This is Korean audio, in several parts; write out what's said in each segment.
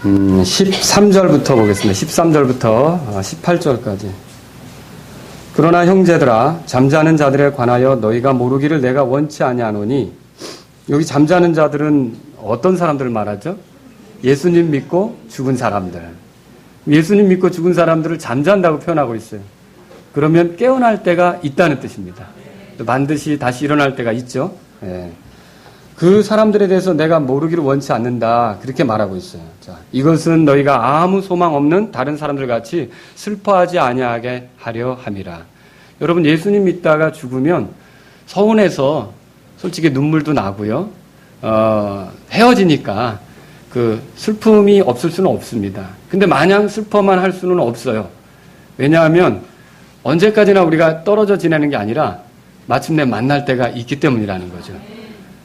13절부터 보겠습니다. 13절부터 18절까지. 그러나 형제들아, 잠자는 자들에 관하여 너희가 모르기를 내가 원치 아니하노니. 여기 잠자는 자들은 어떤 사람들을 말하죠? 예수님 믿고 죽은 사람들. 예수님 믿고 죽은 사람들을 잠잔다고 표현하고 있어요. 그러면 깨어날 때가 있다는 뜻입니다. 반드시 다시 일어날 때가 있죠. 예. 그 사람들에 대해서 내가 모르기를 원치 않는다. 그렇게 말하고 있어요. 자, 이것은 너희가 아무 소망 없는 다른 사람들 같이 슬퍼하지 아니하게 하려 함이라. 여러분, 예수님 믿다가 죽으면 서운해서 솔직히 눈물도 나고요. 헤어지니까 그 슬픔이 없을 수는 없습니다. 근데 마냥 슬퍼만 할 수는 없어요. 왜냐하면 언제까지나 우리가 떨어져 지내는 게 아니라 마침내 만날 때가 있기 때문이라는 거죠.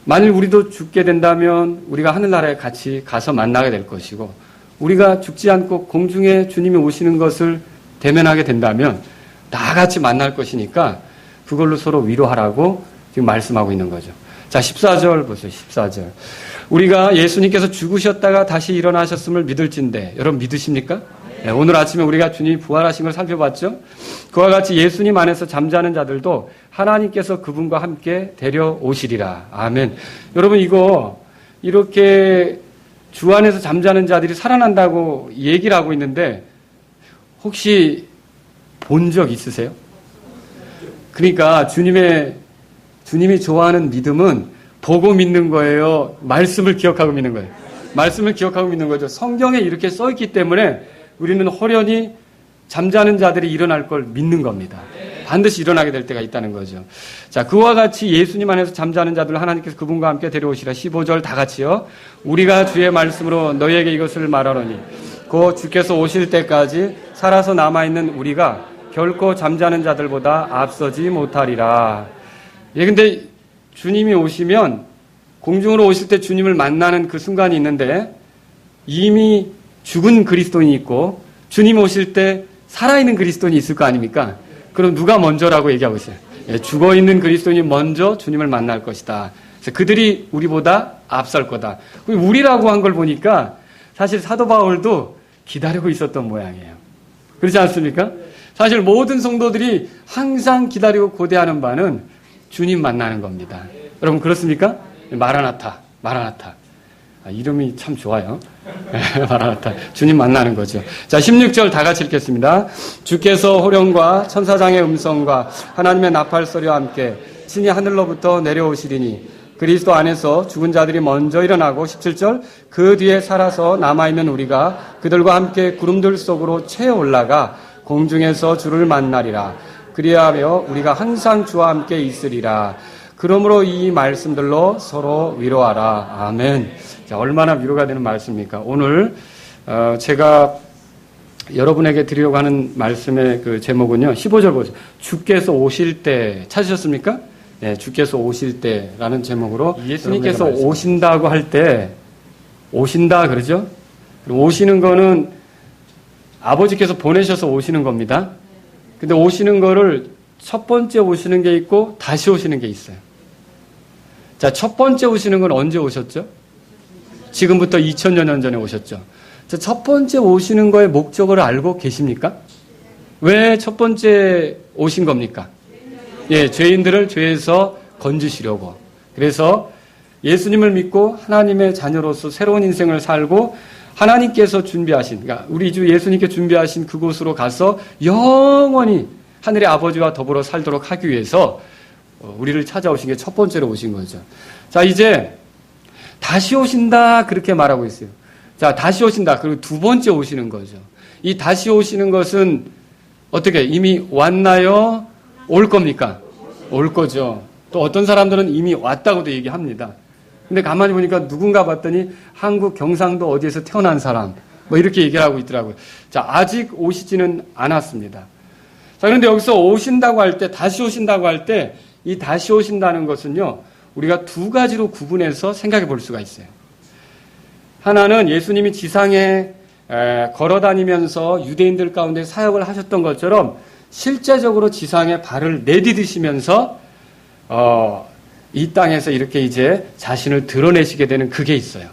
만일 우리도 죽게 된다면 우리가 하늘나라에 같이 가서 만나게 될 것이고, 우리가 죽지 않고 공중에 주님이 오시는 것을 대면하게 된다면 다 같이 만날 것이니까 그걸로 서로 위로하라고 지금 말씀하고 있는 거죠. 자, 14절 보세요. 14절. 우리가 예수님께서 죽으셨다가 다시 일어나셨음을 믿을진데, 여러분 믿으십니까? 네, 오늘 아침에 우리가 주님이 부활하신 걸 살펴봤죠? 그와 같이 예수님 안에서 잠자는 자들도 하나님께서 그분과 함께 데려오시리라. 아멘. 여러분, 이거 이렇게 주 안에서 잠자는 자들이 살아난다고 얘기를 하고 있는데 혹시 본 적 있으세요? 그러니까 주님이 좋아하는 믿음은 보고 믿는 거예요? 말씀을 기억하고 믿는 거예요? 말씀을 기억하고 믿는 거죠. 성경에 이렇게 써 있기 때문에 우리는 호련히 잠자는 자들이 일어날 걸 믿는 겁니다. 반드시 일어나게 될 때가 있다는 거죠. 자, 그와 같이 예수님 안에서 잠자는 자들을 하나님께서 그분과 함께 데려오시라. 15절 다 같이요. 우리가 주의 말씀으로 너희에게 이것을 말하노니 곧 주께서 오실 때까지 살아서 남아있는 우리가 결코 잠자는 자들보다 앞서지 못하리라. 예, 근데 주님이 오시면 공중으로 오실 때 주님을 만나는 그 순간이 있는데 이미 죽은 그리스도인이 있고 주님 오실 때 살아있는 그리스도인이 있을 거 아닙니까? 그럼 누가 먼저라고 얘기하고 있어요? 예, 죽어있는 그리스도인이 먼저 주님을 만날 것이다. 그래서 그들이 우리보다 앞설 거다. 우리라고 한 걸 보니까 사실 사도 바울도 기다리고 있었던 모양이에요. 그렇지 않습니까? 사실 모든 성도들이 항상 기다리고 고대하는 바는 주님 만나는 겁니다. 여러분 그렇습니까? 마라나타, 마라나타. 이름이 참 좋아요. 마라나타. 주님 만나는 거죠. 자, 16절 다 같이 읽겠습니다. 주께서 호령과 천사장의 음성과 하나님의 나팔 소리와 함께 친히 하늘로부터 내려오시리니 그리스도 안에서 죽은 자들이 먼저 일어나고 17절 그 뒤에 살아서 남아있는 우리가 그들과 함께 구름들 속으로 채 올라가 공중에서 주를 만나리라. 그리하여 우리가 항상 주와 함께 있으리라. 그러므로 이 말씀들로 서로 위로하라. 아멘. 자, 얼마나 위로가 되는 말씀입니까? 오늘 제가 여러분에게 드리려고 하는 말씀의 그 제목은요. 15절 보세요. 주께서 오실 때 찾으셨습니까? 네, 주께서 오실 때라는 제목으로 예수님께서 오신다고 할 때 오신다 그러죠? 오시는 거는 아버지께서 보내셔서 오시는 겁니다. 근데 오시는 거를 첫 번째 오시는 게 있고 다시 오시는 게 있어요. 자, 첫 번째 오시는 건 언제 오셨죠? 지금부터 2000여 년 전에 오셨죠. 자, 첫 번째 오시는 거의 목적을 알고 계십니까? 왜 첫 번째 오신 겁니까? 예, 죄인들을 죄에서 건지시려고. 그래서 예수님을 믿고 하나님의 자녀로서 새로운 인생을 살고 하나님께서 준비하신, 그러니까 우리 주 예수님께 준비하신 그곳으로 가서 영원히 하늘의 아버지와 더불어 살도록 하기 위해서 우리를 찾아오신 게 첫 번째로 오신 거죠. 자, 이제 다시 오신다 그렇게 말하고 있어요. 자, 다시 오신다. 그리고 두 번째 오시는 거죠. 이 다시 오시는 것은 어떻게 이미 왔나요? 올 겁니까? 올 거죠. 또 어떤 사람들은 이미 왔다고도 얘기합니다. 근데 가만히 보니까 누군가 봤더니 한국 경상도 어디에서 태어난 사람 뭐 이렇게 얘기를 하고 있더라고요. 자, 아직 오시지는 않았습니다. 자, 그런데 여기서 오신다고 할 때, 다시 오신다고 할 때, 이 다시 오신다는 것은요, 우리가 두 가지로 구분해서 생각해 볼 수가 있어요. 하나는 예수님이 지상에 걸어 다니면서 유대인들 가운데 사역을 하셨던 것처럼 실제적으로 지상에 발을 내디디시면서 이 땅에서 이렇게 이제 자신을 드러내시게 되는 그게 있어요.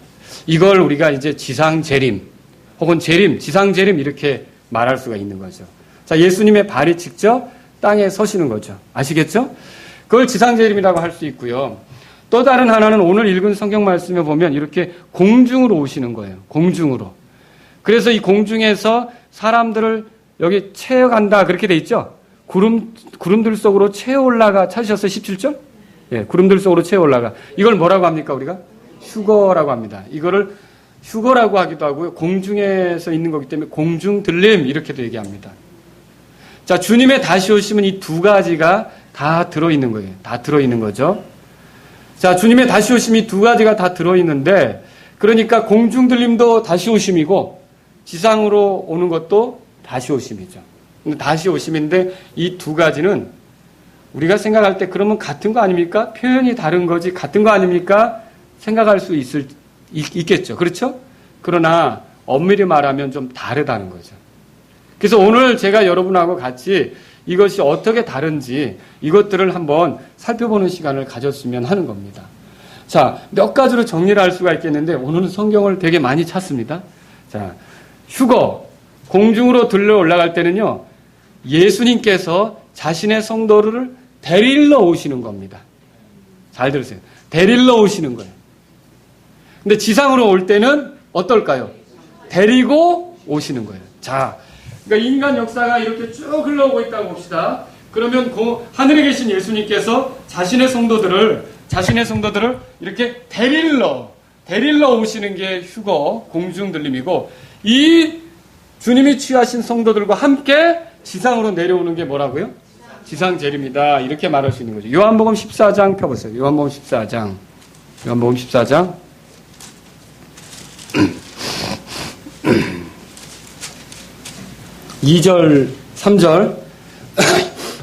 이걸 우리가 이제 지상 재림, 혹은 재림, 지상 재림 이렇게 말할 수가 있는 거죠. 자, 예수님의 발이 직접 땅에 서시는 거죠. 아시겠죠? 그걸 지상 재림이라고 할 수 있고요. 또 다른 하나는 오늘 읽은 성경 말씀에 보면 이렇게 공중으로 오시는 거예요. 공중으로. 그래서 이 공중에서 사람들을 여기 채워간다 그렇게 돼 있죠. 구름들 속으로 채워 올라가. 찾으셨어요? 17절? 예, 구름들 속으로 채워 올라가. 이걸 뭐라고 합니까, 우리가? 휴거라고 합니다. 이거를 휴거라고 하기도 하고요. 공중에서 있는 거기 때문에 공중 들림 이렇게도 얘기합니다. 자, 주님의 다시 오심은 이 두 가지가 다 들어있는 거예요. 다 들어있는 거죠. 자, 주님의 다시 오심이 두 가지가 다 들어있는데, 그러니까 공중 들림도 다시 오심이고 지상으로 오는 것도 다시 오심이죠. 근데 다시 오심인데 이 두 가지는 우리가 생각할 때 그러면 같은 거 아닙니까? 표현이 다른 거지 같은 거 아닙니까? 생각할 수 있겠죠. 그렇죠? 그러나 엄밀히 말하면 좀 다르다는 거죠. 그래서 오늘 제가 여러분하고 같이 이것이 어떻게 다른지 이것들을 한번 살펴보는 시간을 가졌으면 하는 겁니다. 자, 몇 가지로 정리를 할 수가 있겠는데 오늘은 성경을 되게 많이 찾습니다. 자, 휴거, 공중으로 들러 올라갈 때는요, 예수님께서 자신의 성도를 데리러 오시는 겁니다. 잘 들으세요. 데리러 오시는 거예요. 근데 지상으로 올 때는 어떨까요? 데리고 오시는 거예요. 자, 그러니까 인간 역사가 이렇게 쭉 흘러오고 있다고 봅시다. 그러면 하늘에 계신 예수님께서 자신의 성도들을 이렇게 데리러 오시는 게 휴거, 공중 들림이고, 이 주님이 취하신 성도들과 함께 지상으로 내려오는 게 뭐라고요? 지상 재림이다. 이렇게 말할 수 있는 거죠. 요한복음 14장 펴보세요. 요한복음 14장. 2절, 3절.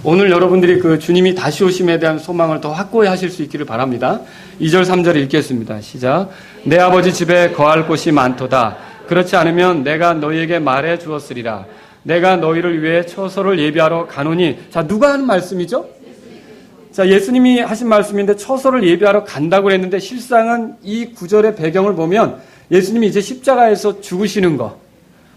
오늘 여러분들이 그 주님이 다시 오심에 대한 소망을 더 확고히 하실 수 있기를 바랍니다. 2절, 3절 읽겠습니다. 시작. 내 아버지 집에 거할 곳이 많도다. 그렇지 않으면 내가 너희에게 말해 주었으리라. 내가 너희를 위해 처소를 예비하러 가노니. 자, 누가 하는 말씀이죠? 자, 예수님이 하신 말씀인데 처소를 예비하러 간다고 했는데 실상은 이 구절의 배경을 보면 예수님이 이제 십자가에서 죽으시는 거,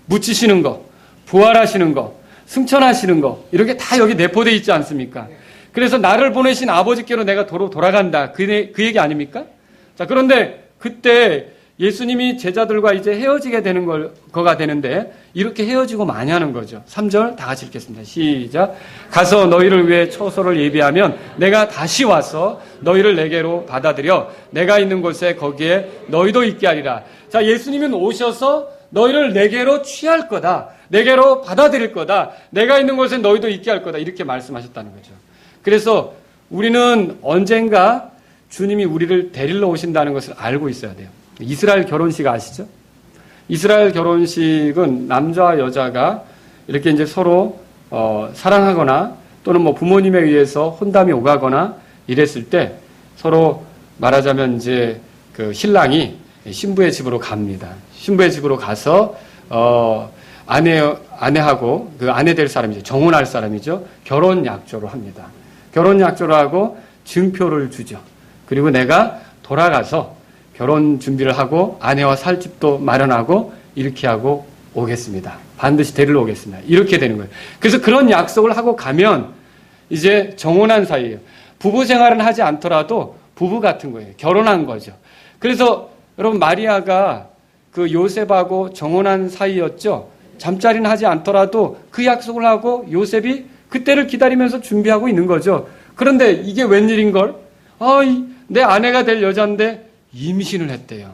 묻히시는 거, 부활하시는 거, 승천하시는 거 이렇게 다 여기 내포되어 있지 않습니까? 그래서 나를 보내신 아버지께로 내가 돌아간다. 그 얘기 아닙니까? 자, 그런데 그때 예수님이 제자들과 이제 헤어지게 되는 거가 되는데 이렇게 헤어지고 많이 하는 거죠. 3절 다 같이 읽겠습니다. 시작. 가서 너희를 위해 처소를 예비하면 내가 다시 와서 너희를 내게로 받아들여 내가 있는 곳에 거기에 너희도 있게 하리라. 자, 예수님은 오셔서 너희를 내게로 취할 거다. 내게로 받아들일 거다. 내가 있는 곳에 너희도 있게 할 거다. 이렇게 말씀하셨다는 거죠. 그래서 우리는 언젠가 주님이 우리를 데리러 오신다는 것을 알고 있어야 돼요. 이스라엘 결혼식 아시죠? 이스라엘 결혼식은 남자와 여자가 이렇게 이제 서로 사랑하거나 또는 뭐 부모님에 의해서 혼담이 오가거나 이랬을 때 서로 말하자면 이제 그 신랑이 신부의 집으로 갑니다. 신부의 집으로 가서 아내하고 그 아내 될 사람이죠. 정혼할 사람이죠. 결혼 약조를 합니다. 결혼 약조를 하고 증표를 주죠. 그리고 내가 돌아가서 결혼 준비를 하고 아내와 살 집도 마련하고 이렇게 하고 오겠습니다. 반드시 데리러 오겠습니다. 이렇게 되는 거예요. 그래서 그런 약속을 하고 가면 이제 정혼한 사이예요. 부부 생활은 하지 않더라도 부부 같은 거예요. 결혼한 거죠. 그래서 여러분 마리아가 그 요셉하고 정혼한 사이였죠. 잠자리는 하지 않더라도 그 약속을 하고 요셉이 그때를 기다리면서 준비하고 있는 거죠. 그런데 이게 웬일인걸? 내 아내가 될 여자인데 임신을 했대요.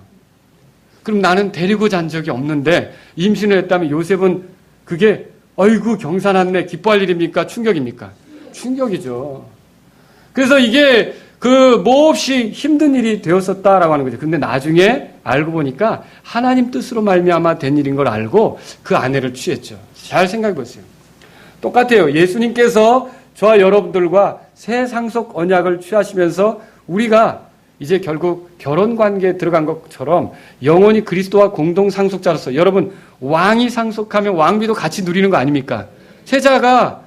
그럼 나는 데리고 잔 적이 없는데 임신을 했다면 요셉은 그게 어이구 경사났네 기뻐할 일입니까? 충격입니까? 충격이죠. 그래서 이게 그 몹시 힘든 일이 되었었다라고 하는 거죠. 근데 나중에 알고 보니까 하나님 뜻으로 말미암아 된 일인 걸 알고 그 아내를 취했죠. 잘 생각해 보세요. 똑같아요. 예수님께서 저와 여러분들과 새 상속 언약을 취하시면서 우리가 이제 결국 결혼 관계에 들어간 것처럼 영원히 그리스도와 공동 상속자로서 여러분 왕이 상속하면 왕비도 같이 누리는 거 아닙니까? 세자가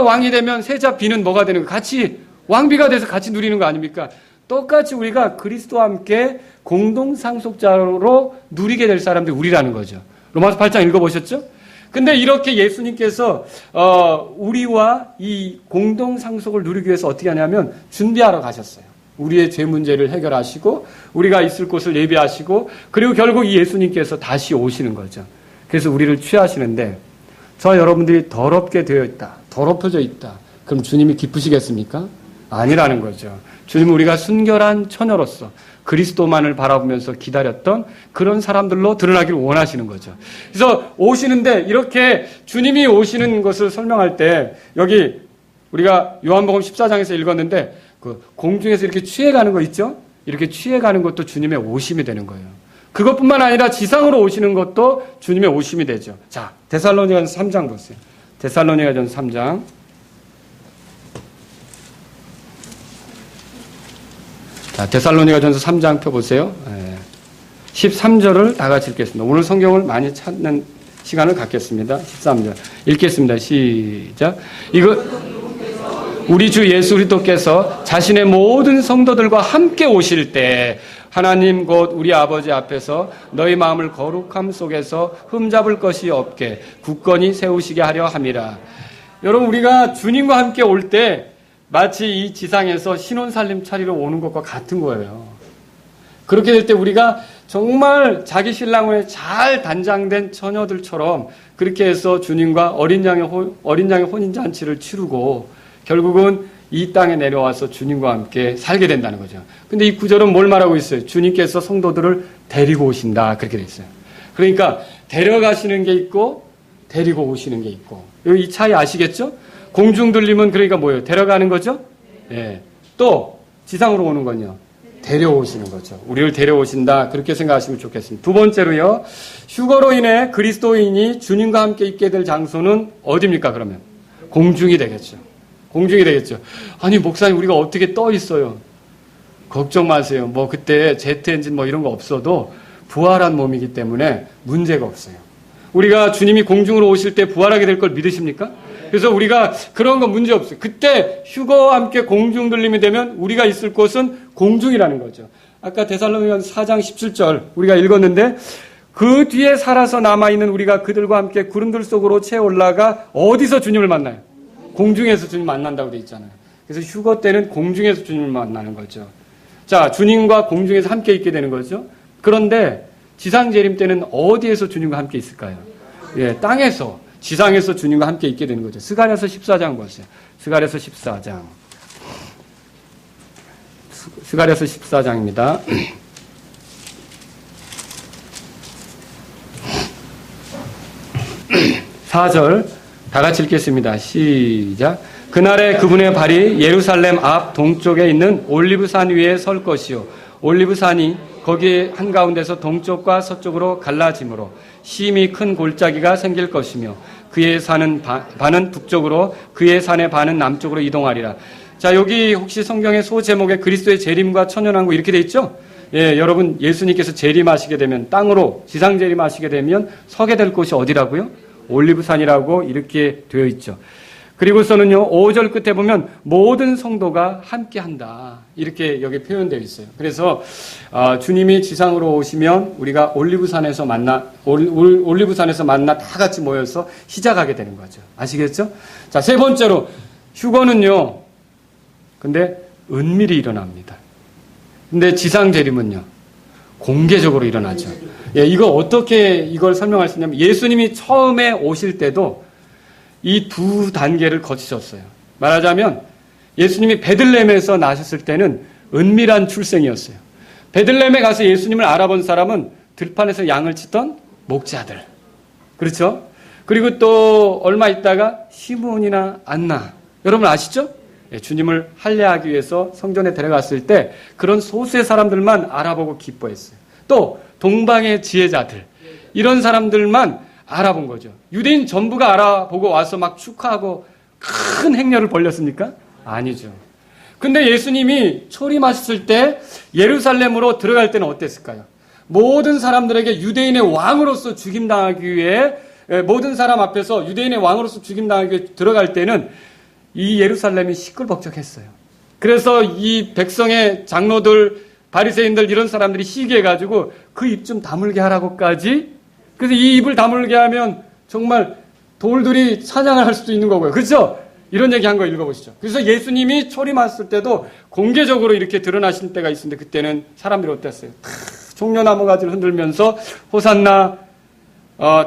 왕이 되면 세자 비는 뭐가 되는 거? 같이 왕비가 돼서 같이 누리는 거 아닙니까? 똑같이 우리가 그리스도와 함께 공동 상속자로 누리게 될 사람들이 우리라는 거죠. 로마서 8장 읽어보셨죠? 근데 이렇게 예수님께서 우리와 이 공동 상속을 누리기 위해서 어떻게 하냐면 준비하러 가셨어요. 우리의 죄 문제를 해결하시고 우리가 있을 곳을 예비하시고 그리고 결국 이 예수님께서 다시 오시는 거죠. 그래서 우리를 취하시는데 저 여러분들이 더럽게 되어 있다. 더럽혀져 있다. 그럼 주님이 기쁘시겠습니까? 아니라는 거죠. 주님은 우리가 순결한 처녀로서 그리스도만을 바라보면서 기다렸던 그런 사람들로 드러나기를 원하시는 거죠. 그래서 오시는데 이렇게 주님이 오시는 것을 설명할 때 여기 우리가 요한복음 14장에서 읽었는데 그 공중에서 이렇게 취해가는 거 있죠? 이렇게 취해가는 것도 주님의 오심이 되는 거예요. 그것뿐만 아니라 지상으로 오시는 것도 주님의 오심이 되죠. 자, 데살로니가전서 3장 보세요. 데살로니가전서 3장. 자, 데살로니가전서 3장 펴보세요. 13절을 다 같이 읽겠습니다. 오늘 성경을 많이 찾는 시간을 갖겠습니다. 13절 읽겠습니다. 시작. 이거 우리 주 예수 그리스도께서 자신의 모든 성도들과 함께 오실 때 하나님 곧 우리 아버지 앞에서 너희 마음을 거룩함 속에서 흠잡을 것이 없게 굳건히 세우시게 하려 함이라. 여러분, 우리가 주님과 함께 올 때 마치 이 지상에서 신혼살림 차리러 오는 것과 같은 거예요. 그렇게 될 때 우리가 정말 자기 신랑을 잘 단장된 처녀들처럼 그렇게 해서 주님과 어린 양의 혼인잔치를 치르고 결국은 이 땅에 내려와서 주님과 함께 살게 된다는 거죠. 근데 이 구절은 뭘 말하고 있어요? 주님께서 성도들을 데리고 오신다. 그렇게 돼 있어요. 그러니까 데려가시는 게 있고 데리고 오시는 게 있고. 이 차이 아시겠죠? 공중 들림은 그러니까 뭐예요? 데려가는 거죠? 예. 또 지상으로 오는 건요. 데려오시는 거죠. 우리를 데려오신다. 그렇게 생각하시면 좋겠습니다. 두 번째로요. 휴거로 인해 그리스도인이 주님과 함께 있게 될 장소는 어디입니까, 그러면? 공중이 되겠죠. 공중이 되겠죠. 아니, 목사님, 우리가 어떻게 떠 있어요? 걱정 마세요. 뭐, 그때 제트 엔진 뭐 이런 거 없어도 부활한 몸이기 때문에 문제가 없어요. 우리가 주님이 공중으로 오실 때 부활하게 될 걸 믿으십니까? 그래서 우리가 그런 거 문제 없어요. 그때 휴거와 함께 공중 들림이 되면 우리가 있을 곳은 공중이라는 거죠. 아까 데살로니가전서 4장 17절 우리가 읽었는데 그 뒤에 살아서 남아있는 우리가 그들과 함께 구름들 속으로 채 올라가 어디서 주님을 만나요? 공중에서 주님 만난다고 돼 있잖아요. 그래서 휴거 때는 공중에서 주님을 만나는 거죠. 자, 주님과 공중에서 함께 있게 되는 거죠. 그런데 지상 재림 때는 어디에서 주님과 함께 있을까요? 예, 땅에서, 지상에서 주님과 함께 있게 되는 거죠. 스가랴서 14장 보세요. 스가랴서 14장. 스가랴서 14장입니다. 4절 다 같이 읽겠습니다. 시작. 그날에 그분의 발이 예루살렘 앞 동쪽에 있는 올리브산 위에 설 것이요. 올리브산이 거기에 한가운데서 동쪽과 서쪽으로 갈라지므로 심히 큰 골짜기가 생길 것이며 그의 산은 반은 북쪽으로 그의 산의 반은 남쪽으로 이동하리라. 자, 여기 혹시 성경의 소 제목에 그리스도의 재림과 천연왕국 이렇게 돼 있죠? 예, 여러분 예수님께서 재림하시게 되면 땅으로 지상 재림하시게 되면 서게 될 곳이 어디라고요? 올리브산이라고 이렇게 되어 있죠. 그리고서는요, 5절 끝에 보면 모든 성도가 함께한다. 이렇게 여기 표현되어 있어요. 그래서 주님이 지상으로 오시면 우리가 올리브산에서 만나 다 같이 모여서 시작하게 되는 거죠. 아시겠죠? 자, 세 번째로 휴거는요. 근데 은밀히 일어납니다. 근데 지상 재림은요. 공개적으로 일어나죠. 예, 이거 어떻게 이걸 설명할 수 있냐면 예수님이 처음에 오실 때도 이 두 단계를 거치셨어요. 말하자면 예수님이 베들레헴에서 나셨을 때는 은밀한 출생이었어요. 베들레헴에 가서 예수님을 알아본 사람은 들판에서 양을 치던 목자들. 그렇죠? 그리고 또 얼마 있다가 시므온이나 안나. 여러분 아시죠? 예, 주님을 할례하기 위해서 성전에 데려갔을 때 그런 소수의 사람들만 알아보고 기뻐했어요. 또 동방의 지혜자들. 이런 사람들만 알아본 거죠. 유대인 전부가 알아보고 와서 막 축하하고 큰 행렬을 벌렸습니까? 아니죠. 근데 예수님이 초림하셨을 때 예루살렘으로 들어갈 때는 어땠을까요? 모든 사람들에게 유대인의 왕으로서 죽임당하기 위해 모든 사람 앞에서 유대인의 왕으로서 죽임당하기 위해 들어갈 때는 이 예루살렘이 시끌벅적했어요. 그래서 이 백성의 장로들, 바리새인들 이런 사람들이 시기해가지고 그 입 좀 다물게 하라고까지 그래서 이 입을 다물게 하면 정말 돌들이 사냥을 할 수도 있는 거고요. 그렇죠? 이런 얘기 한 거 읽어보시죠. 그래서 예수님이 초림했을 때도 공개적으로 이렇게 드러나신 때가 있었는데 그때는 사람들이 어땠어요? 종려나무 가지를 흔들면서 호산나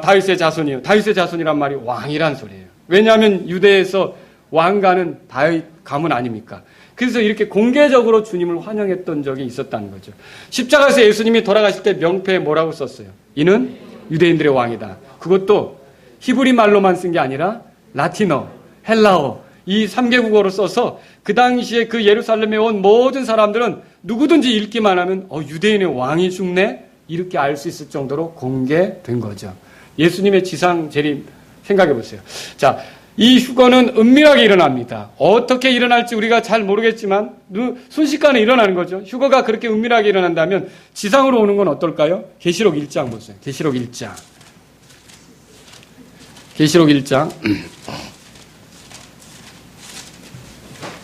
다윗의 자손이요. 다윗의 자손이란 말이 왕이란 소리예요. 왜냐하면 유대에서 왕가는 다윗 가문 아닙니까? 그래서 이렇게 공개적으로 주님을 환영했던 적이 있었다는 거죠. 십자가에서 예수님이 돌아가실 때 명패에 뭐라고 썼어요? 이는 유대인들의 왕이다. 그것도 히브리 말로만 쓴 게 아니라 라틴어, 헬라어 이 3개국어로 써서 그 당시에 그 예루살렘에 온 모든 사람들은 누구든지 읽기만 하면 유대인의 왕이 죽네? 이렇게 알 수 있을 정도로 공개된 거죠. 예수님의 지상 재림 생각해 보세요. 자, 이 휴거는 은밀하게 일어납니다. 어떻게 일어날지 우리가 잘 모르겠지만 순식간에 일어나는 거죠. 휴거가 그렇게 은밀하게 일어난다면 지상으로 오는 건 어떨까요? 계시록 1장 보세요. 계시록 1장. 계시록 1장.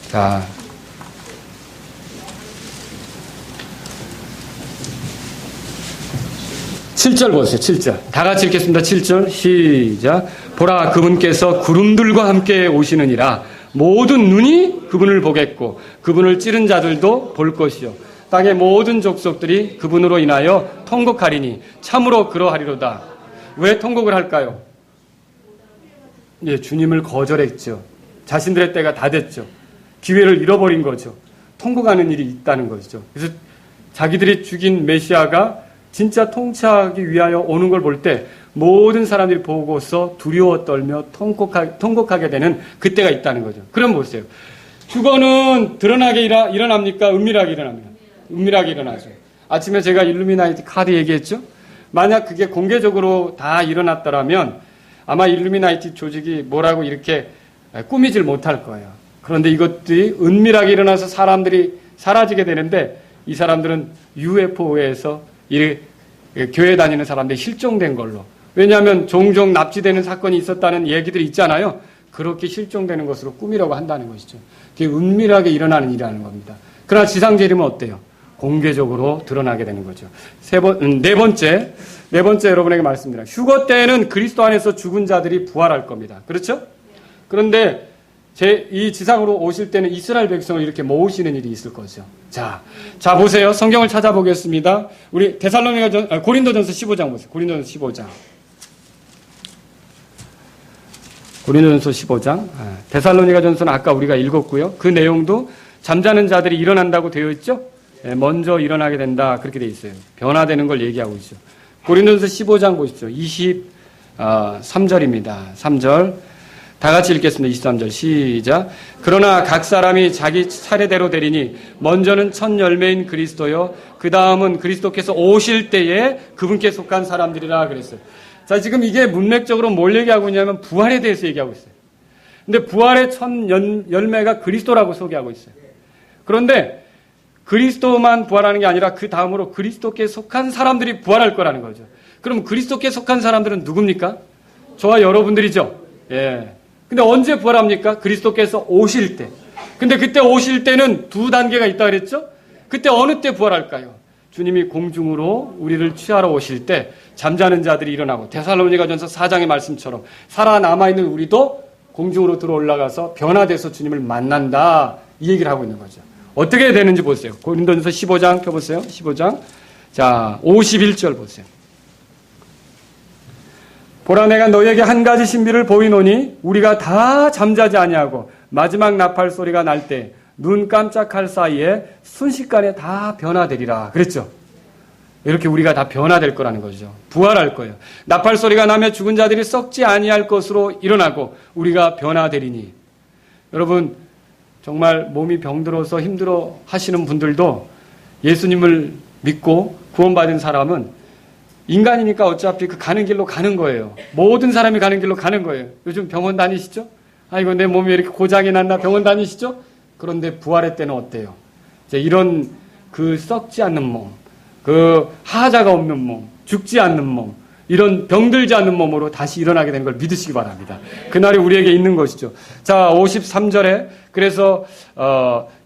자. 7절 보세요. 7절. 다 같이 읽겠습니다. 7절. 시작. 보라, 그분께서 구름들과 함께 오시느니라. 모든 눈이 그분을 보겠고 그분을 찌른 자들도 볼 것이요. 땅의 모든 족속들이 그분으로 인하여 통곡하리니 참으로 그러하리로다. 왜 통곡을 할까요? 예, 주님을 거절했죠. 자신들의 때가 다 됐죠. 기회를 잃어버린 거죠. 통곡하는 일이 있다는 것이죠. 그래서 자기들이 죽인 메시아가 진짜 통치하기 위하여 오는 걸 볼 때 모든 사람들이 보고서 두려워 떨며 통곡하게 되는 그때가 있다는 거죠. 그럼 보세요. 휴거는 드러나게 일어납니까? 은밀하게 일어납니다. 은밀하게 일어나죠. 아침에 제가 일루미나이티 카드 얘기했죠? 만약 그게 공개적으로 다 일어났더라면 아마 일루미나이티 조직이 뭐라고 이렇게 꾸미질 못할 거예요. 그런데 이것들이 은밀하게 일어나서 사람들이 사라지게 되는데 이 사람들은 UFO에서 교회 다니는 사람들이 실종된 걸로. 왜냐하면 종종 납치되는 사건이 있었다는 얘기들이 있잖아요. 그렇게 실종되는 것으로 꾸미려고 한다는 것이죠. 그게 은밀하게 일어나는 일이라는 겁니다. 그러나 지상재림은 어때요? 공개적으로 드러나게 되는 거죠. 네 번째 여러분에게 말씀드립니다. 휴거 때에는 그리스도 안에서 죽은 자들이 부활할 겁니다. 그렇죠? 그런데 이 지상으로 오실 때는 이스라엘 백성을 이렇게 모으시는 일이 있을 거죠. 자 보세요. 성경을 찾아보겠습니다. 우리 고린도전서 15장 보세요. 고린도전서 15장. 고린도전서 15장. 데살로니가전서는 아까 우리가 읽었고요. 그 내용도 잠자는 자들이 일어난다고 되어 있죠. 먼저 일어나게 된다 그렇게 되어 있어요. 변화되는 걸 얘기하고 있죠. 고린도전서 15장 보십시오. 23절입니다. 3절. 다 같이 읽겠습니다. 23절 시작. 그러나 각 사람이 자기 차례대로 되리니 먼저는 첫 열매인 그리스도요 그 다음은 그리스도께서 오실 때에 그분께 속한 사람들이라 그랬어요. 자, 지금 이게 문맥적으로 뭘 얘기하고 있냐면 부활에 대해서 얘기하고 있어요. 근데 부활의 첫 열매가 그리스도라고 소개하고 있어요. 그런데 그리스도만 부활하는 게 아니라 그 다음으로 그리스도께 속한 사람들이 부활할 거라는 거죠. 그럼 그리스도께 속한 사람들은 누굽니까? 저와 여러분들이죠. 예. 근데 언제 부활합니까? 그리스도께서 오실 때. 근데 그때 오실 때는 두 단계가 있다 그랬죠? 그때 어느 때 부활할까요? 주님이 공중으로 우리를 취하러 오실 때 잠자는 자들이 일어나고 데살로니가전서 4장의 말씀처럼 살아남아있는 우리도 공중으로 들어 올라가서 변화돼서 주님을 만난다. 이 얘기를 하고 있는 거죠. 어떻게 되는지 보세요. 고린도전서 15장 펴보세요. 15장. 자, 51절 보세요. 보라, 내가 너에게 한 가지 신비를 보이노니 우리가 다 잠자지 아니하고 마지막 나팔 소리가 날 때 눈 깜짝할 사이에 순식간에 다 변화되리라 그랬죠. 이렇게 우리가 다 변화될 거라는 거죠. 부활할 거예요. 나팔 소리가 나며 죽은 자들이 썩지 아니할 것으로 일어나고 우리가 변화되리니. 여러분, 정말 몸이 병들어서 힘들어 하시는 분들도 예수님을 믿고 구원받은 사람은 인간이니까 어차피 그 가는 길로 가는 거예요. 모든 사람이 가는 길로 가는 거예요. 요즘 병원 다니시죠? 아이고, 내 몸이 이렇게 고장이 났나 병원 다니시죠? 그런데 부활의 때는 어때요? 이제 이런 그 썩지 않는 몸, 그 하자가 없는 몸, 죽지 않는 몸, 이런 병들지 않는 몸으로 다시 일어나게 되는 걸 믿으시기 바랍니다. 그날이 우리에게 있는 것이죠. 자, 53절에 그래서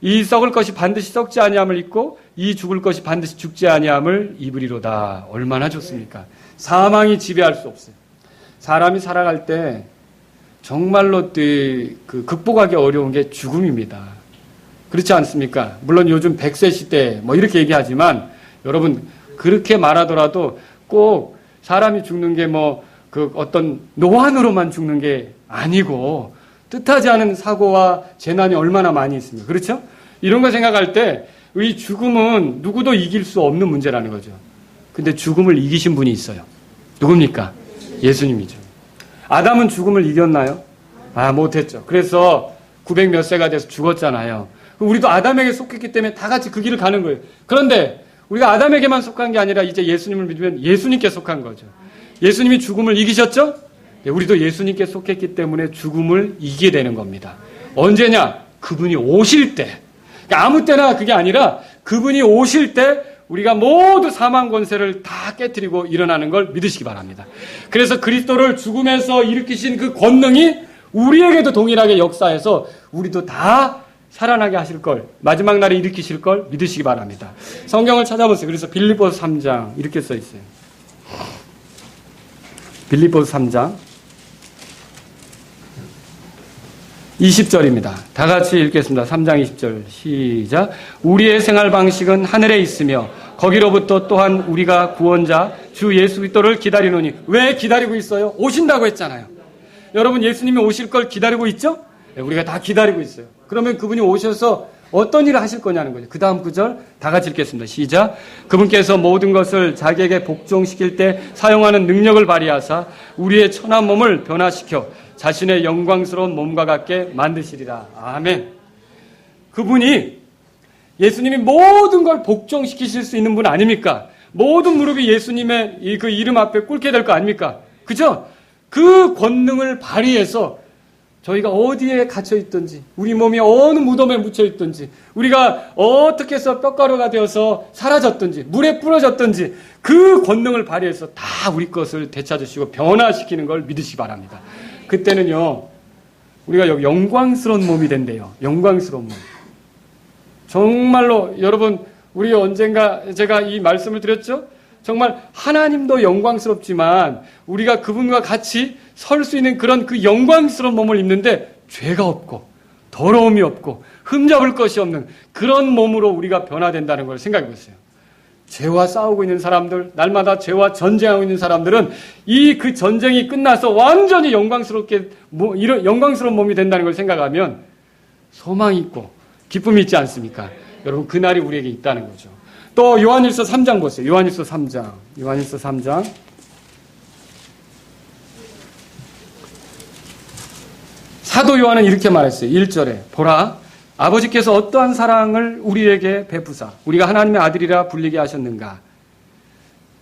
이 썩을 것이 반드시 썩지 아니함을 입고 이 죽을 것이 반드시 죽지 아니함을 입으리로다. 얼마나 좋습니까? 사망이 지배할 수 없어요. 사람이 살아갈 때 정말로 극복하기 어려운 게 죽음입니다. 그렇지 않습니까? 물론 요즘 100세 시대 뭐 이렇게 얘기하지만 여러분 그렇게 말하더라도 꼭 사람이 죽는 게 어떤 노안으로만 죽는 게 아니고 뜻하지 않은 사고와 재난이 얼마나 많이 있습니까? 그렇죠? 이런 거 생각할 때 이 죽음은 누구도 이길 수 없는 문제라는 거죠. 근데 죽음을 이기신 분이 있어요. 누굽니까? 예수님이죠. 아담은 죽음을 이겼나요? 못했죠. 그래서 900 몇 세가 돼서 죽었잖아요. 우리도 아담에게 속했기 때문에 다 같이 그 길을 가는 거예요. 그런데 우리가 아담에게만 속한 게 아니라 이제 예수님을 믿으면 예수님께 속한 거죠. 예수님이 죽음을 이기셨죠? 네, 우리도 예수님께 속했기 때문에 죽음을 이기게 되는 겁니다. 언제냐? 그분이 오실 때. 그러니까 아무 때나 그게 아니라 그분이 오실 때 우리가 모두 사망 권세를 다 깨트리고 일어나는 걸 믿으시기 바랍니다. 그래서 그리스도를 죽음에서 일으키신 그 권능이 우리에게도 동일하게 역사해서 우리도 다 살아나게 하실 걸, 마지막 날에 일으키실 걸 믿으시기 바랍니다. 성경을 찾아보세요. 그래서 빌립보서 3장 이렇게 써 있어요. 빌립보서 3장 20절입니다. 다 같이 읽겠습니다. 3장 20절 시작. 우리의 생활 방식은 하늘에 있으며 거기로부터 또한 우리가 구원자 주 예수 그리스도를 기다리노니. 왜 기다리고 있어요? 오신다고 했잖아요. 여러분 예수님이 오실 걸 기다리고 있죠? 네, 우리가 다 기다리고 있어요. 그러면 그분이 오셔서 어떤 일을 하실 거냐는 거죠. 그 다음 구절 다 같이 읽겠습니다. 시작. 그분께서 모든 것을 자기에게 복종시킬 때 사용하는 능력을 발휘하사 우리의 천한 몸을 변화시켜 자신의 영광스러운 몸과 같게 만드시리라. 아멘. 그분이 예수님이 모든 걸 복종시키실 수 있는 분 아닙니까? 모든 무릎이 예수님의 그 이름 앞에 꿇게 될 거 아닙니까? 그죠? 그 권능을 발휘해서 저희가 어디에 갇혀 있든지, 우리 몸이 어느 무덤에 묻혀 있든지, 우리가 어떻게 해서 뼈가루가 되어서 사라졌든지, 물에 뿌려졌든지, 그 권능을 발휘해서 다 우리 것을 되찾으시고 변화시키는 걸 믿으시기 바랍니다. 그때는요, 우리가 여기 영광스러운 몸이 된대요. 영광스러운 몸. 정말로 여러분, 우리 언젠가 제가 이 말씀을 드렸죠? 정말 하나님도 영광스럽지만 우리가 그분과 같이 설 수 있는 그런 그 영광스러운 몸을 입는데 죄가 없고 더러움이 없고 흠잡을 것이 없는 그런 몸으로 우리가 변화된다는 걸 생각해 보세요. 죄와 싸우고 있는 사람들, 날마다 죄와 전쟁하고 있는 사람들은 이 그 전쟁이 끝나서 완전히 이런 영광스러운 몸이 된다는 걸 생각하면 소망이 있고 기쁨이 있지 않습니까? 여러분 그날이 우리에게 있다는 거죠. 또 요한일서 3장 보세요. 요한일서 3장. 사도 요한은 이렇게 말했어요. 1절에 보라 아버지께서 어떠한 사랑을 우리에게 베푸사 우리가 하나님의 아들이라 불리게 하셨는가.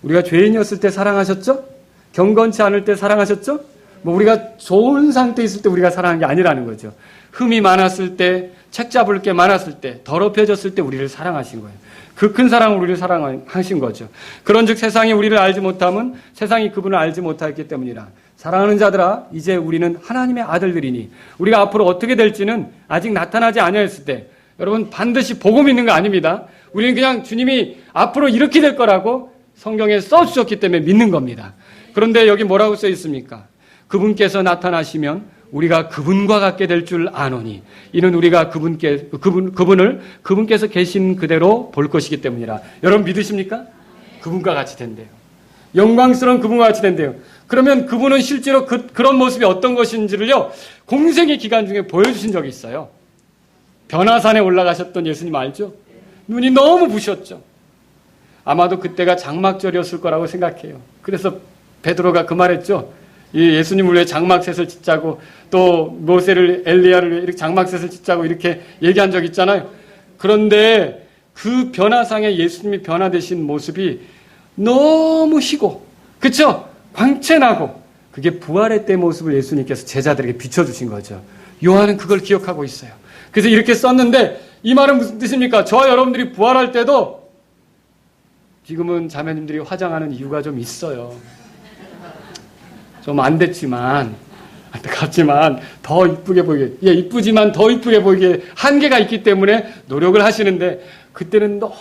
우리가 죄인이었을 때 사랑하셨죠? 경건치 않을 때 사랑하셨죠? 우리가 좋은 상태에 있을 때 우리가 사랑한 게 아니라는 거죠. 흠이 많았을 때, 책 잡을 게 많았을 때, 더럽혀졌을 때 우리를 사랑하신 거예요. 그 큰 사랑으로 우리를 사랑하신 거죠. 그런즉 세상이 우리를 알지 못함은 세상이 그분을 알지 못하였기 때문이라. 사랑하는 자들아 이제 우리는 하나님의 아들들이니 우리가 앞으로 어떻게 될지는 아직 나타나지 아니하였을 때 여러분 반드시 복음 있는 거 아닙니다. 우리는 그냥 주님이 앞으로 이렇게 될 거라고 성경에 써주셨기 때문에 믿는 겁니다. 그런데 여기 뭐라고 써 있습니까? 그분께서 나타나시면 우리가 그분과 같게 될 줄 아노니 이는 우리가 그분을 그분께서 계신 그대로 볼 것이기 때문이라. 여러분 믿으십니까? 그분과 같이 된대요. 영광스러운 그분과 같이 된대요. 그러면 그분은 실제로 그런 모습이 어떤 것인지를요 공생의 기간 중에 보여주신 적이 있어요. 변화산에 올라가셨던 예수님 알죠? 눈이 너무 부셨죠. 아마도 그때가 장막절이었을 거라고 생각해요. 그래서 베드로가 그 말했죠. 이 예수님을 위해 장막셋을 짓자고 또 모세를 엘리야를 위해 이렇게 장막셋을 짓자고 이렇게 얘기한 적 있잖아요. 그런데 그 변화상에 예수님이 변화되신 모습이 너무 희고 그렇죠? 광채나고 그게 부활의 때 모습을 예수님께서 제자들에게 비춰주신 거죠. 요한은 그걸 기억하고 있어요. 그래서 이렇게 썼는데 이 말은 무슨 뜻입니까? 저와 여러분들이 부활할 때도 지금은 자매님들이 화장하는 이유가 좀 있어요. 좀 안 됐지만, 안타깝지만 더 이쁘게 보이게, 이쁘지만 더 이쁘게 보이게 한계가 있기 때문에 노력을 하시는데 그때는 너무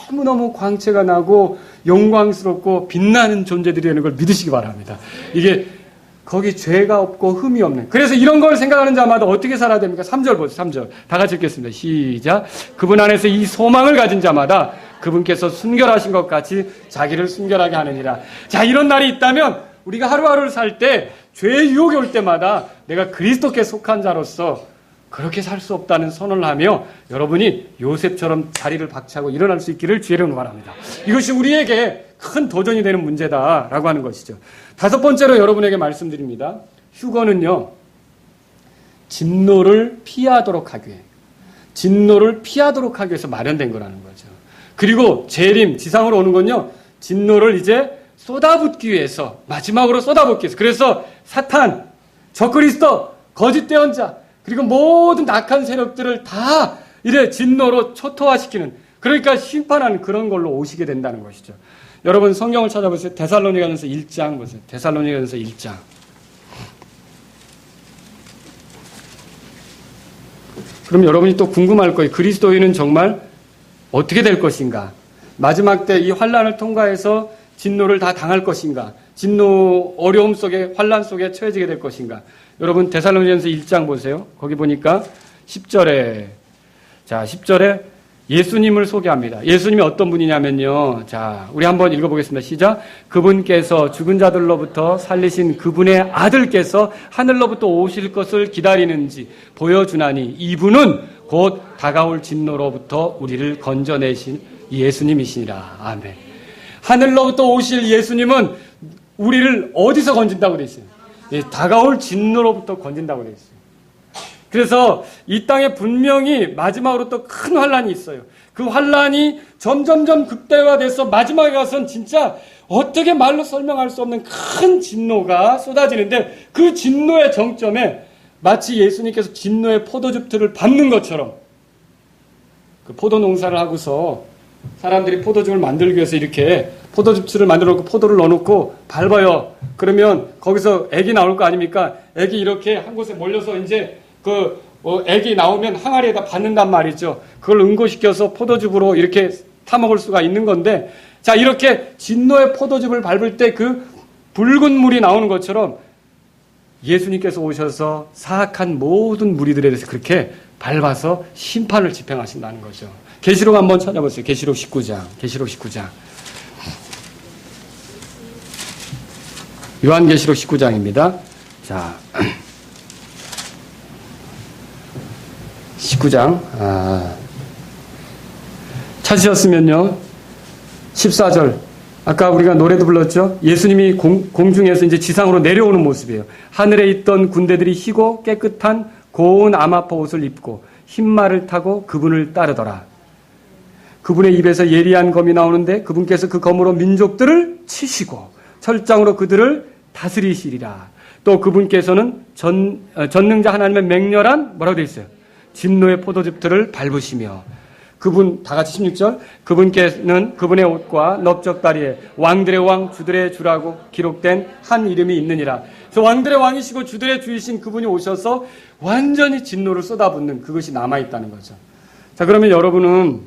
너무너무 광채가 나고 영광스럽고 빛나는 존재들이라는 걸 믿으시기 바랍니다. 이게 거기 죄가 없고 흠이 없는. 그래서 이런 걸 생각하는 자마다 어떻게 살아야 됩니까? 3절 보세요. 3절. 다 같이 읽겠습니다. 시작. 그분 안에서 이 소망을 가진 자마다 그분께서 순결하신 것 같이 자기를 순결하게 하느니라. 자, 이런 날이 있다면 우리가 하루하루를 살 때 죄의 유혹이 올 때마다 내가 그리스도께 속한 자로서 그렇게 살 수 없다는 선언을 하며 여러분이 요셉처럼 자리를 박차고 일어날 수 있기를 주의를 바랍니다. 이것이 우리에게 큰 도전이 되는 문제다라고 하는 것이죠. 다섯 번째로 여러분에게 말씀드립니다. 휴거는요, 진노를 피하도록 하기 위해서 마련된 거라는 거죠. 그리고 재림, 지상으로 오는 건요, 진노를 이제 쏟아붓기 위해서, 마지막으로 쏟아붓기 위해서. 그래서 사탄, 적그리스도, 거짓 대언자, 그리고 모든 악한 세력들을 다 이래 진노로 초토화시키는, 그러니까 심판하는 그런 걸로 오시게 된다는 것이죠. 여러분 성경을 찾아보세요. 데살로니가전서 1장 보세요. 데살로니가전서 1장. 그럼 여러분이 또 궁금할 거예요. 그리스도인은 정말 어떻게 될 것인가? 마지막 때 이 환난을 통과해서 진노를 다 당할 것인가? 진노 어려움 속에 환난 속에 처해지게 될 것인가? 여러분 데살로니가전서 1장 보세요. 거기 보니까 10절에 예수님을 소개합니다. 예수님이 어떤 분이냐면요. 자, 우리 한번 읽어보겠습니다. 시작. 그분께서 죽은 자들로부터 살리신 그분의 아들께서 하늘로부터 오실 것을 기다리는지 보여주나니 이분은 곧 다가올 진노로부터 우리를 건져내신 예수님이시니라. 아멘. 하늘로부터 오실 예수님은 우리를 어디서 건진다고 되어 있어요? 예, 다가올 진노로부터 건진다고 되어 있어요. 그래서 이 땅에 분명히 마지막으로 또 큰 환란이 있어요. 그 환란이 점점점 극대화돼서 마지막에 가서는 진짜 어떻게 말로 설명할 수 없는 큰 진노가 쏟아지는데 그 진노의 정점에 마치 예수님께서 진노의 포도즙들을 밟는 것처럼 그 포도 농사를 하고서 사람들이 포도즙을 만들기 위해서 이렇게 포도즙을 만들어 놓고 포도를 넣어놓고 밟아요. 그러면 거기서 액이 나올 거 아닙니까? 액이 이렇게 한 곳에 몰려서 이제 액이 나오면 항아리에다 받는단 말이죠. 그걸 응고시켜서 포도즙으로 이렇게 타먹을 수가 있는 건데, 자, 이렇게 진노의 포도즙을 밟을 때 그 붉은 물이 나오는 것처럼 예수님께서 오셔서 사악한 모든 무리들에 대해서 그렇게 밟아서 심판을 집행하신다는 거죠. 계시록 한번 찾아보세요. 계시록 19장. 요한계시록 19장입니다. 자, 19장 찾으셨으면요 14절 아까 우리가 노래도 불렀죠. 예수님이 공중에서 이제 지상으로 내려오는 모습이에요. 하늘에 있던 군대들이 희고 깨끗한 고운 암화포 옷을 입고 흰 말을 타고 그분을 따르더라. 그분의 입에서 예리한 검이 나오는데 그분께서 그 검으로 민족들을 치시고 철장으로 그들을 다스리시리라. 또 그분께서는 전능자 하나님의 맹렬한 뭐라고 되어 있어요? 진노의 포도즙들을 밟으시며 그분 다 같이 16절 그분께는 그분의 옷과 넓적다리에 왕들의 왕 주들의 주라고 기록된 한 이름이 있느니라. 그래서 왕들의 왕이시고 주들의 주이신 그분이 오셔서 완전히 진노를 쏟아붓는 그것이 남아있다는 거죠. 자, 그러면 여러분은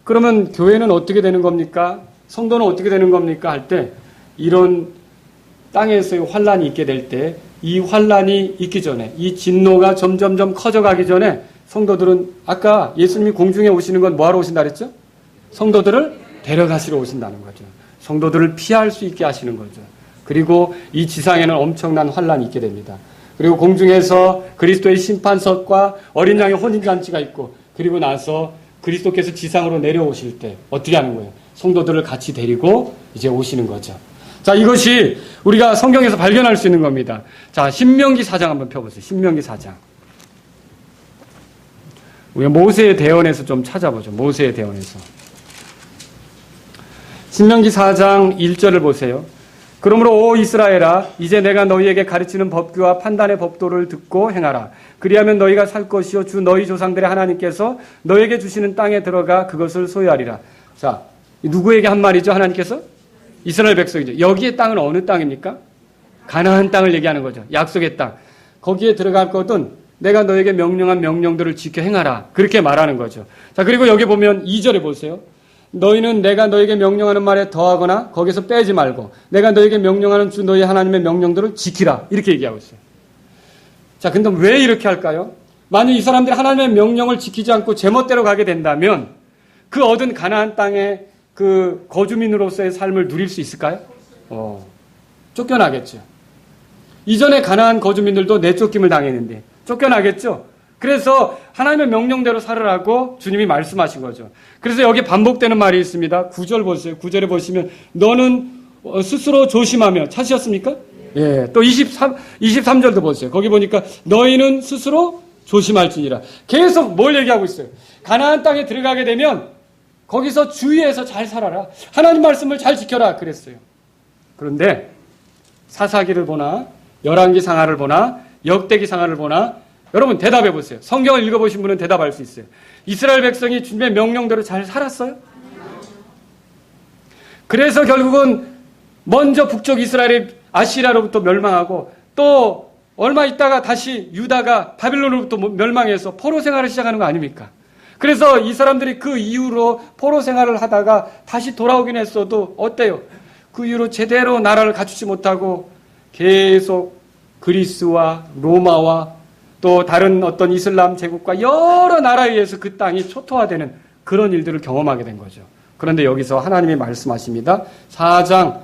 그러면 교회는 어떻게 되는 겁니까? 성도는 어떻게 되는 겁니까? 할 때 이런 땅에서의 환란이 있게 될 때 이 환란이 있기 전에 이 진노가 점점점 커져가기 전에 성도들은 아까 예수님이 공중에 오시는 건 뭐하러 오신다 그랬죠? 성도들을 데려가시러 오신다는 거죠. 성도들을 피할 수 있게 하시는 거죠. 그리고 이 지상에는 엄청난 환란이 있게 됩니다. 그리고 공중에서 그리스도의 심판석과 어린 양의 혼인잔치가 있고 그리고 나서 그리스도께서 지상으로 내려오실 때 어떻게 하는 거예요? 성도들을 같이 데리고 이제 오시는 거죠. 자, 이것이 우리가 성경에서 발견할 수 있는 겁니다. 자, 신명기 4장 한번 펴보세요. 신명기 4장. 우리가 모세의 대언에서 좀 찾아보죠. 모세의 대언에서. 신명기 4장 1절을 보세요. 그러므로 오 이스라엘아 이제 내가 너희에게 가르치는 법규와 판단의 법도를 듣고 행하라. 그리하면 너희가 살 것이요 주 너희 조상들의 하나님께서 너희에게 주시는 땅에 들어가 그것을 소유하리라. 자, 누구에게 한 말이죠? 하나님께서? 이스라엘 백성이죠. 여기의 땅은 어느 땅입니까? 가나안 땅을 얘기하는 거죠. 약속의 땅. 거기에 들어갈 것은 내가 너에게 명령한 명령들을 지켜 행하라. 그렇게 말하는 거죠. 자, 그리고 여기 보면 2절에 보세요. 너희는 내가 너에게 명령하는 말에 더하거나 거기서 빼지 말고 내가 너에게 명령하는 주 너희 하나님의 명령들을 지키라. 이렇게 얘기하고 있어요. 자, 근데 왜 이렇게 할까요? 만약 이 사람들이 하나님의 명령을 지키지 않고 제멋대로 가게 된다면 그 얻은 가나안 땅의 그 거주민으로서의 삶을 누릴 수 있을까요? 쫓겨나겠죠. 이전에 가나안 거주민들도 내쫓김을 당했는데 쫓겨나겠죠. 그래서 하나님의 명령대로 살으라고 주님이 말씀하신 거죠. 그래서 여기 반복되는 말이 있습니다. 9절 보세요. 9절에 보시면 너는 스스로 조심하며 찾으셨습니까? 예. 또 23절도 보세요. 거기 보니까 너희는 스스로 조심할지니라. 계속 뭘 얘기하고 있어요? 가나안 땅에 들어가게 되면 거기서 주의해서 잘 살아라. 하나님 말씀을 잘 지켜라. 그랬어요. 그런데 사사기를 보나 열왕기 상하를 보나 역대기 상하를 보나 여러분 대답해 보세요. 성경을 읽어보신 분은 대답할 수 있어요. 이스라엘 백성이 주님의 명령대로 잘 살았어요? 그래서 결국은 먼저 북쪽 이스라엘이 아시리아로부터 멸망하고 또 얼마 있다가 다시 유다가 바빌론으로부터 멸망해서 포로 생활을 시작하는 거 아닙니까? 그래서 이 사람들이 그 이후로 포로 생활을 하다가 다시 돌아오긴 했어도 어때요? 그 이후로 제대로 나라를 갖추지 못하고 계속 그리스와 로마와 또 다른 어떤 이슬람 제국과 여러 나라에 의해서 그 땅이 초토화되는 그런 일들을 경험하게 된 거죠. 그런데 여기서 하나님이 말씀하십니다. 4장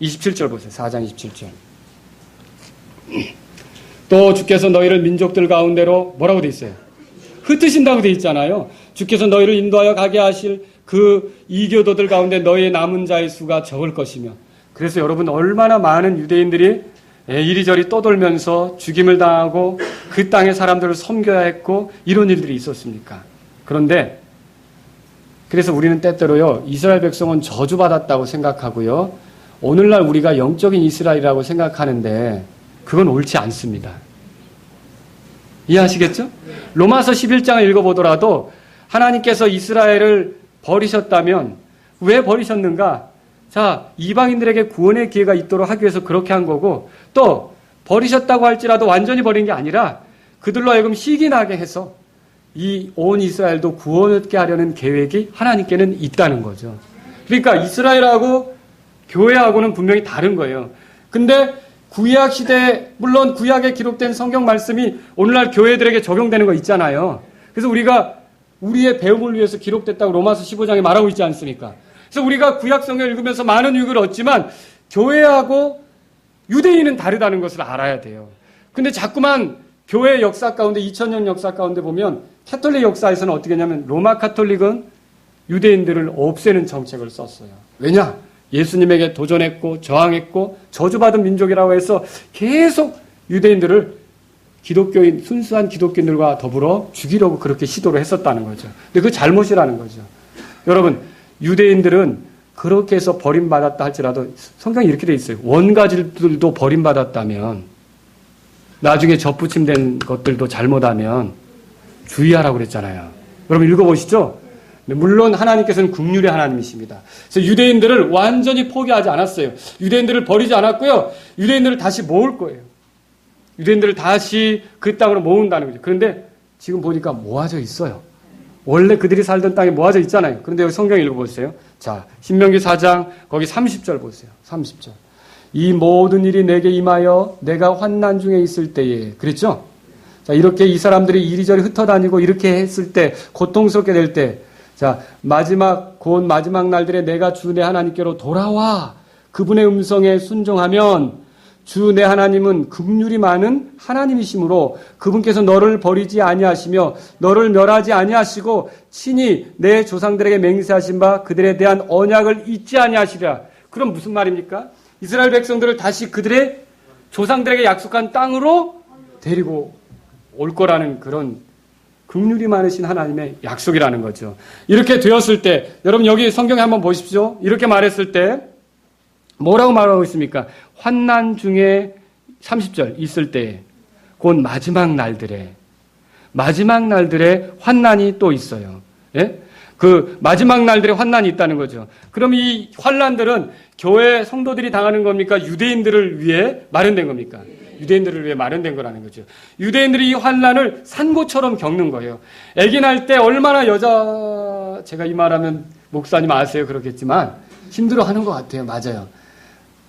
27절 보세요. 4장 27절. 또 주께서 너희를 민족들 가운데로 뭐라고 돼 있어요? 흩으신다고 돼 있잖아요. 주께서 너희를 인도하여 가게 하실 그 이교도들 가운데 너희의 남은 자의 수가 적을 것이며. 그래서 여러분 얼마나 많은 유대인들이 이리저리 떠돌면서 죽임을 당하고 그 땅의 사람들을 섬겨야 했고 이런 일들이 있었습니까? 그런데 그래서 우리는 때때로요 이스라엘 백성은 저주받았다고 생각하고요 오늘날 우리가 영적인 이스라엘이라고 생각하는데 그건 옳지 않습니다. 이해하시겠죠? 로마서 11장을 읽어보더라도 하나님께서 이스라엘을 버리셨다면 왜 버리셨는가? 자, 이방인들에게 구원의 기회가 있도록 하기 위해서 그렇게 한 거고 또 버리셨다고 할지라도 완전히 버린 게 아니라 그들로 하여금 희귀 나게 해서 이 온 이스라엘도 구원 얻게 하려는 계획이 하나님께는 있다는 거죠. 그러니까 이스라엘하고 교회하고는 분명히 다른 거예요. 근데 구약 시대 물론 구약에 기록된 성경 말씀이 오늘날 교회들에게 적용되는 거 있잖아요. 그래서 우리가 우리의 배움을 위해서 기록됐다고 로마서 15장에 말하고 있지 않습니까? 그래서 우리가 구약 성경을 읽으면서 많은 유익을 얻지만 교회하고 유대인은 다르다는 것을 알아야 돼요. 근데 자꾸만 교회 역사 가운데 2000년 역사 가운데 보면 캐톨릭 역사에서는 어떻게 했냐면 로마 카톨릭은 유대인들을 없애는 정책을 썼어요. 왜냐? 예수님에게 도전했고 저항했고 저주받은 민족이라고 해서 계속 유대인들을 기독교인 순수한 기독교인들과 더불어 죽이려고 그렇게 시도를 했었다는 거죠. 근데 그거 잘못이라는 거죠. 여러분 유대인들은 그렇게 해서 버림받았다 할지라도 성경이 이렇게 돼 있어요. 원가지들도 버림받았다면 나중에 접붙임된 것들도 잘못하면 주의하라고 그랬잖아요. 여러분 읽어보시죠. 물론 하나님께서는 긍휼의 하나님이십니다. 그래서 유대인들을 완전히 포기하지 않았어요. 유대인들을 버리지 않았고요. 유대인들을 다시 모을 거예요. 유대인들을 다시 그 땅으로 모은다는 거죠. 그런데 지금 보니까 모아져 있어요. 원래 그들이 살던 땅에 모아져 있잖아요. 그런데 여기 성경 읽어보세요. 자, 신명기 4장 거기 30절 보세요. 30절. 이 모든 일이 내게 임하여 내가 환난 중에 있을 때에 그랬죠? 자, 이렇게 이 사람들이 이리저리 흩어다니고 이렇게 했을 때 고통스럽게 될 때 자, 곧 마지막 날들에 내가 주 내 하나님께로 돌아와 그분의 음성에 순종하면 주 내 하나님은 긍휼이 많은 하나님이시므로 그분께서 너를 버리지 아니하시며 너를 멸하지 아니하시고 친히 내 조상들에게 맹세하신 바 그들에 대한 언약을 잊지 아니하시리라. 그럼 무슨 말입니까? 이스라엘 백성들을 다시 그들의 조상들에게 약속한 땅으로 데리고 올 거라는 그런 긍휼이 많으신 하나님의 약속이라는 거죠. 이렇게 되었을 때 여러분 여기 성경에 한번 보십시오. 이렇게 말했을 때 뭐라고 말하고 있습니까? 환난 중에 30절 있을 때 곧 마지막 날들에 환난이 또 있어요. 예? 그 마지막 날들에 환난이 있다는 거죠. 그럼 이 환난들은 교회 성도들이 당하는 겁니까? 유대인들을 위해 마련된 겁니까? 유대인들을 위해 마련된 거라는 거죠. 유대인들이 이 환난을 산고처럼 겪는 거예요. 아기 낳을 때 얼마나 여자 제가 이 말하면 목사님 아세요? 그렇겠지만 힘들어하는 것 같아요. 맞아요.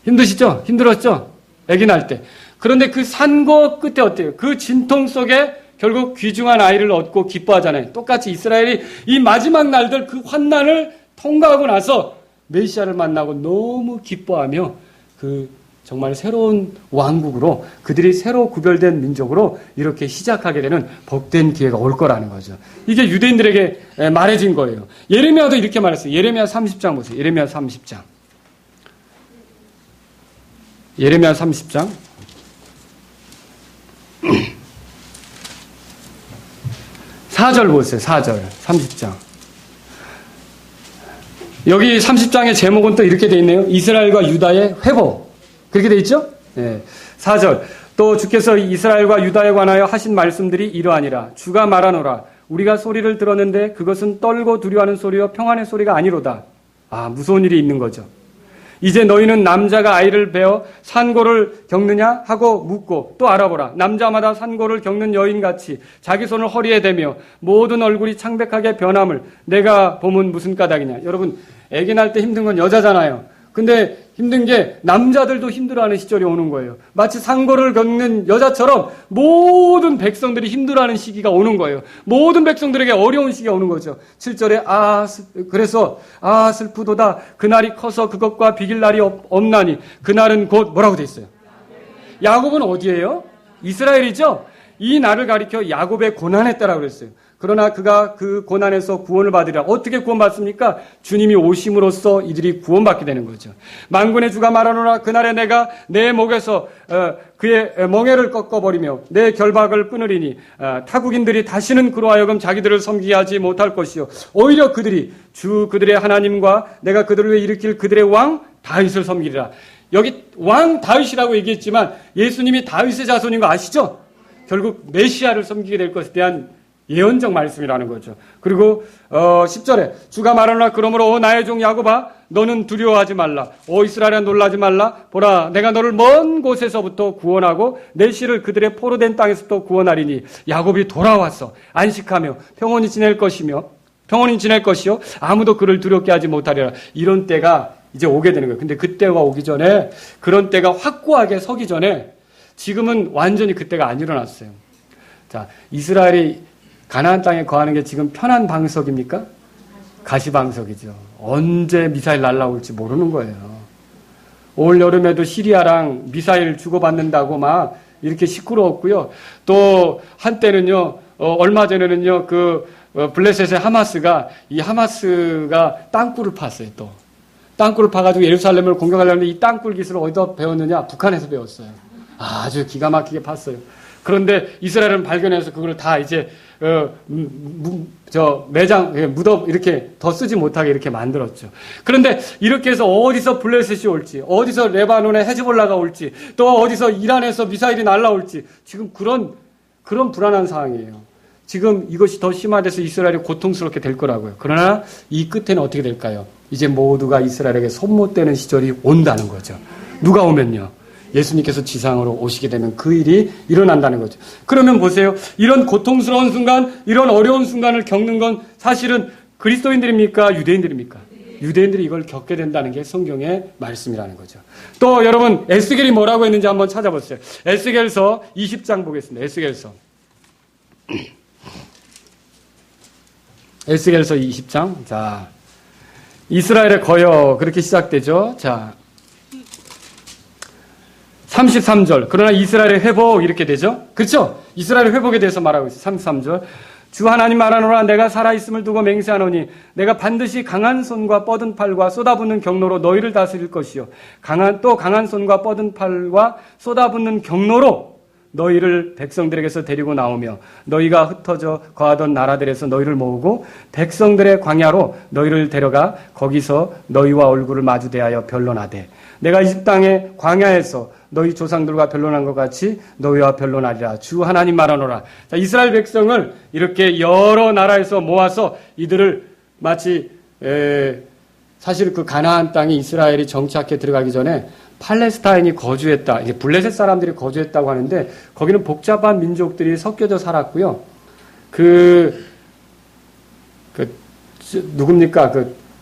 힘드시죠? 힘들었죠? 아기 낳을 때. 그런데 그 산고 끝에 어때요? 그 진통 속에 결국 귀중한 아이를 얻고 기뻐하잖아요. 똑같이 이스라엘이 이 마지막 날들 그 환난을 통과하고 나서 메시아를 만나고 너무 기뻐하며 그 정말 새로운 왕국으로 그들이 새로 구별된 민족으로 이렇게 시작하게 되는 복된 기회가 올 거라는 거죠. 이게 유대인들에게 말해진 거예요. 예레미야도 이렇게 말했어요. 예레미야 30장 보세요. 예레미야 30장. 예레미야 30장. 4절 보세요. 4절. 30장. 여기 30장의 제목은 또 이렇게 돼 있네요. 이스라엘과 유다의 회복. 그렇게 돼 있죠? 네. 4절. 또 주께서 이스라엘과 유다에 관하여 하신 말씀들이 이러하니라. 주가 말하노라. 우리가 소리를 들었는데 그것은 떨고 두려워하는 소리요 평안의 소리가 아니로다. 아, 무서운 일이 있는 거죠. 이제 너희는 남자가 아이를 베어 산고를 겪느냐 하고 묻고 또 알아보라. 남자마다 산고를 겪는 여인같이 자기 손을 허리에 대며 모든 얼굴이 창백하게 변함을 내가 보면 무슨 까닭이냐. 여러분, 아기 낳을 때 힘든 건 여자잖아요. 근데 힘든 게 남자들도 힘들어하는 시절이 오는 거예요. 마치 산고를 겪는 여자처럼 모든 백성들이 힘들어하는 시기가 오는 거예요. 모든 백성들에게 어려운 시기가 오는 거죠. 7절에 그래서 슬프도다. 그날이 커서 그것과 비길 날이 없나니 그날은 곧 뭐라고 돼 있어요? 야곱은 어디예요? 이스라엘이죠. 이 날을 가리켜 야곱의 고난에 따라 그랬어요. 그러나 그가 그 고난에서 구원을 받으리라. 어떻게 구원받습니까? 주님이 오심으로써 이들이 구원받게 되는 거죠. 만군의 주가 말하노라. 그날에 내가 내 목에서 그의 멍에를 꺾어버리며 내 결박을 끊으리니 타국인들이 다시는 그로 하여금 자기들을 섬기게 하지 못할 것이요 오히려 그들이 그들의 하나님과 내가 그들을 위해 일으킬 그들의 왕 다윗을 섬기리라. 여기 왕 다윗이라고 얘기했지만 예수님이 다윗의 자손인 거 아시죠? 결국 메시아를 섬기게 될 것에 대한 예언적 말씀이라는 거죠. 그리고 10절에 주가 말하노라. 그러므로 나의 종 야곱아 너는 두려워하지 말라. 이스라엘아 놀라지 말라. 보라 내가 너를 먼 곳에서부터 구원하고 내 씨를 그들의 포로된 땅에서부터 구원하리니 야곱이 돌아와서 안식하며 평온히 지낼 것이요 아무도 그를 두렵게 하지 못하리라. 이런 때가 이제 오게 되는 거예요. 근데 그때가 오기 전에 그런 때가 확고하게 서기 전에 지금은 완전히 그때가 안 일어났어요. 자, 이스라엘이 가나안 땅에 거하는 게 지금 편한 방석입니까? 가시방석이죠. 언제 미사일 날라올지 모르는 거예요. 올 여름에도 시리아랑 미사일 주고받는다고 막 이렇게 시끄러웠고요. 또 한때는요, 얼마 전에는요, 블레셋의 하마스가 땅굴을 팠어요. 또 땅굴을 파가지고 예루살렘을 공격하려는데 이 땅굴 기술을 어디서 배웠느냐? 북한에서 배웠어요. 아주 기가 막히게 팠어요. 그런데 이스라엘은 발견해서 그걸 다 이제 무덤 이렇게 더 쓰지 못하게 이렇게 만들었죠. 그런데 이렇게 해서 어디서 블레셋이 올지, 어디서 레바논에 헤즈볼라가 올지, 또 어디서 이란에서 미사일이 날라올지 지금 그런 불안한 상황이에요. 지금 이것이 더 심화돼서 이스라엘이 고통스럽게 될 거라고요. 그러나 이 끝에는 어떻게 될까요? 이제 모두가 이스라엘에게 손못대는 시절이 온다는 거죠. 누가 오면요? 예수님께서 지상으로 오시게 되면 그 일이 일어난다는 거죠. 그러면 보세요. 이런 고통스러운 순간, 이런 어려운 순간을 겪는 건 사실은 그리스도인들입니까? 유대인들입니까? 유대인들이 이걸 겪게 된다는 게 성경의 말씀이라는 거죠. 또 여러분 에스겔이 뭐라고 했는지 한번 찾아보세요. 에스겔서 20장 보겠습니다. 에스겔서 20장. 자, 이스라엘의 거여 그렇게 시작되죠. 자, 33절. 그러나 이스라엘의 회복 이렇게 되죠. 그렇죠? 이스라엘의 회복에 대해서 말하고 있어요. 33절. 주 하나님 말하노라. 내가 살아있음을 두고 맹세하노니 내가 반드시 강한 손과 뻗은 팔과 쏟아붓는 경로로 너희를 다스릴 것이요 강한 손과 뻗은 팔과 쏟아붓는 경로로 너희를 백성들에게서 데리고 나오며 너희가 흩어져 거하던 나라들에서 너희를 모으고 백성들의 광야로 너희를 데려가 거기서 너희와 얼굴을 마주 대하여 변론하되 내가 이집 땅의 광야에서 너희 조상들과 변론한 것 같이 너희와 변론하리라. 주 하나님 말하노라. 자, 이스라엘 백성을 이렇게 여러 나라에서 모아서 이들을 마치 사실 그 가나안 땅에 이스라엘이 정착해 들어가기 전에 팔레스타인이 거주했다. 이제 블레셋 사람들이 거주했다고 하는데 거기는 복잡한 민족들이 섞여져 살았고요. 누굽니까?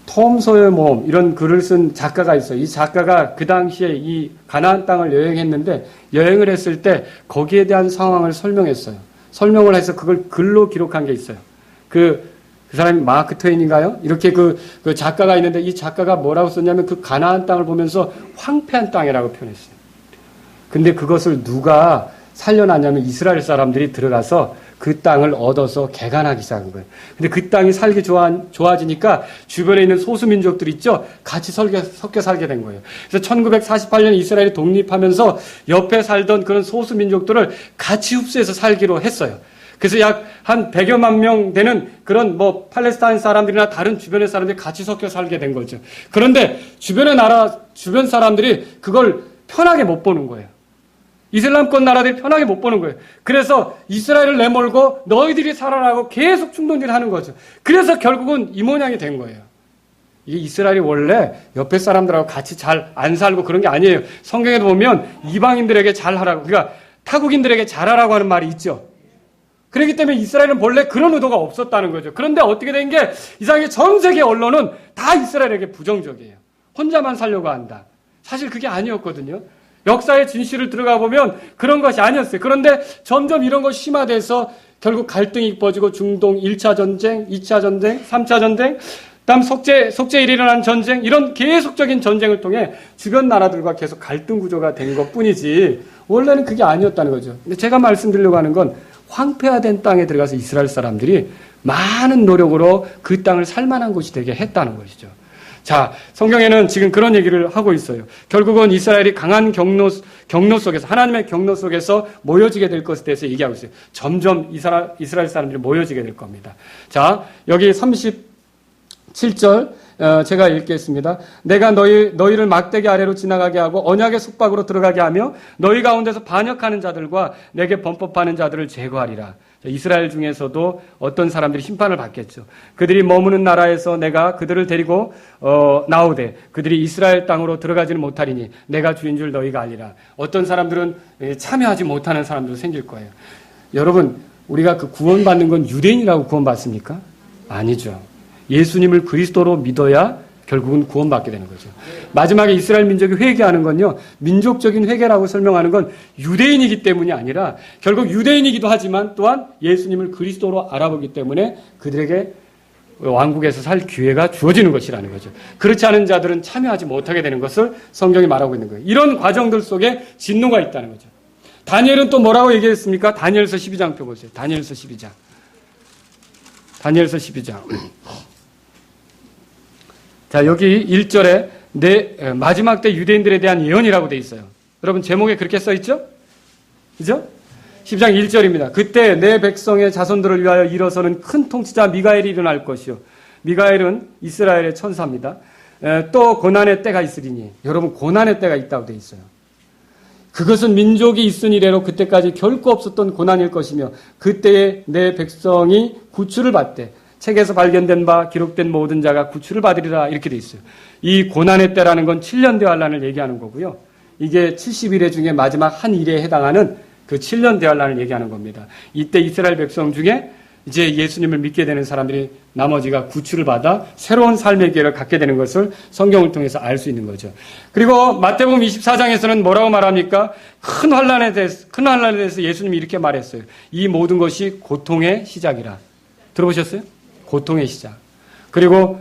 톰 소여의 모험 이런 글을 쓴 작가가 있어요. 이 작가가 그 당시에 이 가나안 땅을 여행했는데 여행을 했을 때 거기에 대한 상황을 설명했어요. 설명을 해서 그걸 글로 기록한 게 있어요. 그 사람이 마크 트웨인인가요? 이렇게 그 작가가 있는데 이 작가가 뭐라고 썼냐면 그 가나안 땅을 보면서 황폐한 땅이라고 표현했어요. 근데 그것을 누가 살려놨냐면 이스라엘 사람들이 들어가서 그 땅을 얻어서 개간하기 시작한 거예요. 근데 그 땅이 살기 좋아지니까 주변에 있는 소수민족들 있죠? 같이 섞여 살게 된 거예요. 그래서 1948년 이스라엘이 독립하면서 옆에 살던 그런 소수민족들을 같이 흡수해서 살기로 했어요. 그래서 약 한 100여만 명 되는 그런 팔레스타인 사람들이나 다른 주변의 사람들이 같이 섞여 살게 된 거죠. 그런데 주변 사람들이 그걸 편하게 못 보는 거예요. 이슬람권 나라들이 편하게 못 보는 거예요. 그래서 이스라엘을 내몰고 너희들이 살아라고 계속 충동질을 하는 거죠. 그래서 결국은 이 모양이 된 거예요. 이 이스라엘이 원래 옆에 사람들하고 같이 잘 안 살고 그런 게 아니에요. 성경에도 보면 이방인들에게 잘하라고, 그러니까 타국인들에게 잘하라고 하는 말이 있죠. 그렇기 때문에 이스라엘은 본래 그런 의도가 없었다는 거죠. 그런데 어떻게 된 게 이상하게 전 세계 언론은 다 이스라엘에게 부정적이에요. 혼자만 살려고 한다. 사실 그게 아니었거든요. 역사의 진실을 들어가 보면 그런 것이 아니었어요. 그런데 점점 이런 것이 심화돼서 결국 갈등이 깊어지고 중동 1차 전쟁, 2차 전쟁, 3차 전쟁, 다음 속죄일에 일어난 전쟁, 이런 계속적인 전쟁을 통해 주변 나라들과 계속 갈등 구조가 된 것뿐이지 원래는 그게 아니었다는 거죠. 근데 제가 말씀드리려고 하는 건 황폐화된 땅에 들어가서 이스라엘 사람들이 많은 노력으로 그 땅을 살만한 곳이 되게 했다는 것이죠. 자, 성경에는 지금 그런 얘기를 하고 있어요. 결국은 이스라엘이 강한 경로 속에서, 하나님의 경로 속에서 모여지게 될 것에 대해서 얘기하고 있어요. 점점 이스라엘 사람들이 모여지게 될 겁니다. 자, 여기 37절, 제가 읽겠습니다. 내가 너희를 막대기 아래로 지나가게 하고 언약의 속박으로 들어가게 하며 너희 가운데서 반역하는 자들과 내게 범법하는 자들을 제거하리라. 이스라엘 중에서도 어떤 사람들이 심판을 받겠죠. 그들이 머무는 나라에서 내가 그들을 데리고 나오되 그들이 이스라엘 땅으로 들어가지는 못하리니 내가 주인 줄 너희가 알리라. 어떤 사람들은 참여하지 못하는 사람도 생길 거예요. 여러분, 우리가 그 구원받는 건 유대인이라고 구원받습니까? 아니죠. 예수님을 그리스도로 믿어야 결국은 구원받게 되는 거죠. 마지막에 이스라엘 민족이 회개하는 건요, 민족적인 회개라고 설명하는 건 유대인이기 때문이 아니라 결국 유대인이기도 하지만 또한 예수님을 그리스도로 알아보기 때문에 그들에게 왕국에서 살 기회가 주어지는 것이라는 거죠. 그렇지 않은 자들은 참여하지 못하게 되는 것을 성경이 말하고 있는 거예요. 이런 과정들 속에 진노가 있다는 거죠. 다니엘은 또 뭐라고 얘기했습니까? 다니엘서 12장 펴보세요. 다니엘서 12장. 다니엘서 12장. 자, 여기 1절에 마지막 때 유대인들에 대한 예언이라고 돼 있어요. 여러분 제목에 그렇게 써 있죠? 그죠? 10장 1절입니다. 그때 내 백성의 자손들을 위하여 일어서는 큰 통치자 미가엘이 일어날 것이요. 미가엘은 이스라엘의 천사입니다. 또 고난의 때가 있으리니. 여러분 고난의 때가 있다고 돼 있어요. 그것은 민족이 있은 이래로 그때까지 결코 없었던 고난일 것이며 그때에 내 백성이 구출을 받되 책에서 발견된 바 기록된 모든 자가 구출을 받으리라 이렇게 돼 있어요. 이 고난의 때라는 건 7년 대환란을 얘기하는 거고요. 이게 70일의 중에 마지막 한 일에 해당하는 그 7년 대환란을 얘기하는 겁니다. 이때 이스라엘 백성 중에 이제 예수님을 믿게 되는 사람들이 나머지가 구출을 받아 새로운 삶의 기회를 갖게 되는 것을 성경을 통해서 알 수 있는 거죠. 그리고 마태복음 24장에서는 뭐라고 말합니까? 큰 환란에 대해서 예수님이 이렇게 말했어요. 이 모든 것이 고통의 시작이라. 들어보셨어요? 고통의 시작. 그리고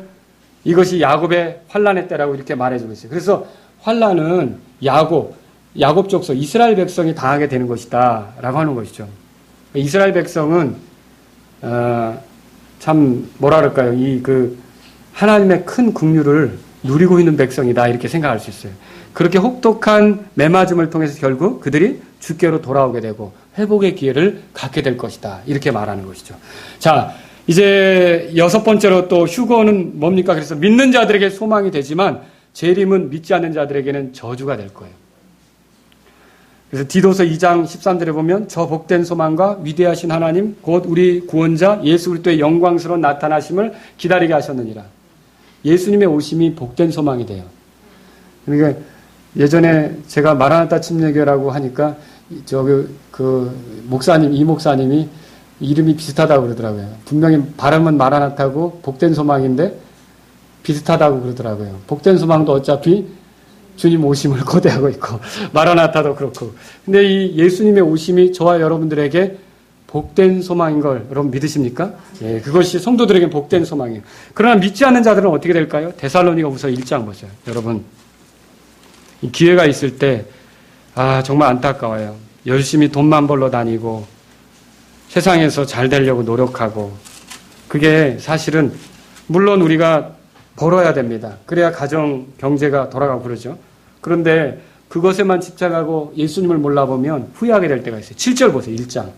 이것이 야곱의 환란의 때라고 이렇게 말해주고 있어요. 그래서 환란은 야곱 족속 이스라엘 백성이 당하게 되는 것이다 라고 하는 것이죠. 이스라엘 백성은 참 뭐라 그럴까요? 하나님의 큰 긍휼을 누리고 있는 백성이다 이렇게 생각할 수 있어요. 그렇게 혹독한 매맞음을 통해서 결국 그들이 주께로 돌아오게 되고 회복의 기회를 갖게 될 것이다 이렇게 말하는 것이죠. 자, 이제 6번째로 또 휴거는 뭡니까? 그래서 믿는 자들에게 소망이 되지만 재림은 믿지 않는 자들에게는 저주가 될 거예요. 그래서 디도서 2장 13절에 보면 저 복된 소망과 위대하신 하나님 곧 우리 구원자 예수 그리스도의 영광스러운 나타나심을 기다리게 하셨느니라. 예수님의 오심이 복된 소망이 돼요. 그러니까 예전에 제가 마라나타 침례교라고 하니까 이 목사님이 이름이 비슷하다고 그러더라고요. 분명히 발음은 마라나타고 복된 소망인데 비슷하다고 그러더라고요. 복된 소망도 어차피 주님 오심을 고대하고 있고 마라나타도 그렇고. 근데 이 예수님의 오심이 저와 여러분들에게 복된 소망인 걸 여러분 믿으십니까? 예, 그것이 성도들에게 복된 소망이에요. 그러나 믿지 않는 자들은 어떻게 될까요? 데살로니가후서 1장 보세요. 여러분 이 기회가 있을 때 정말 안타까워요. 열심히 돈만 벌러 다니고 세상에서 잘 되려고 노력하고 그게 사실은 물론 우리가 벌어야 됩니다. 그래야 가정 경제가 돌아가고 그러죠. 그런데 그것에만 집착하고 예수님을 몰라보면 후회하게 될 때가 있어요. 7절 보세요. 1장.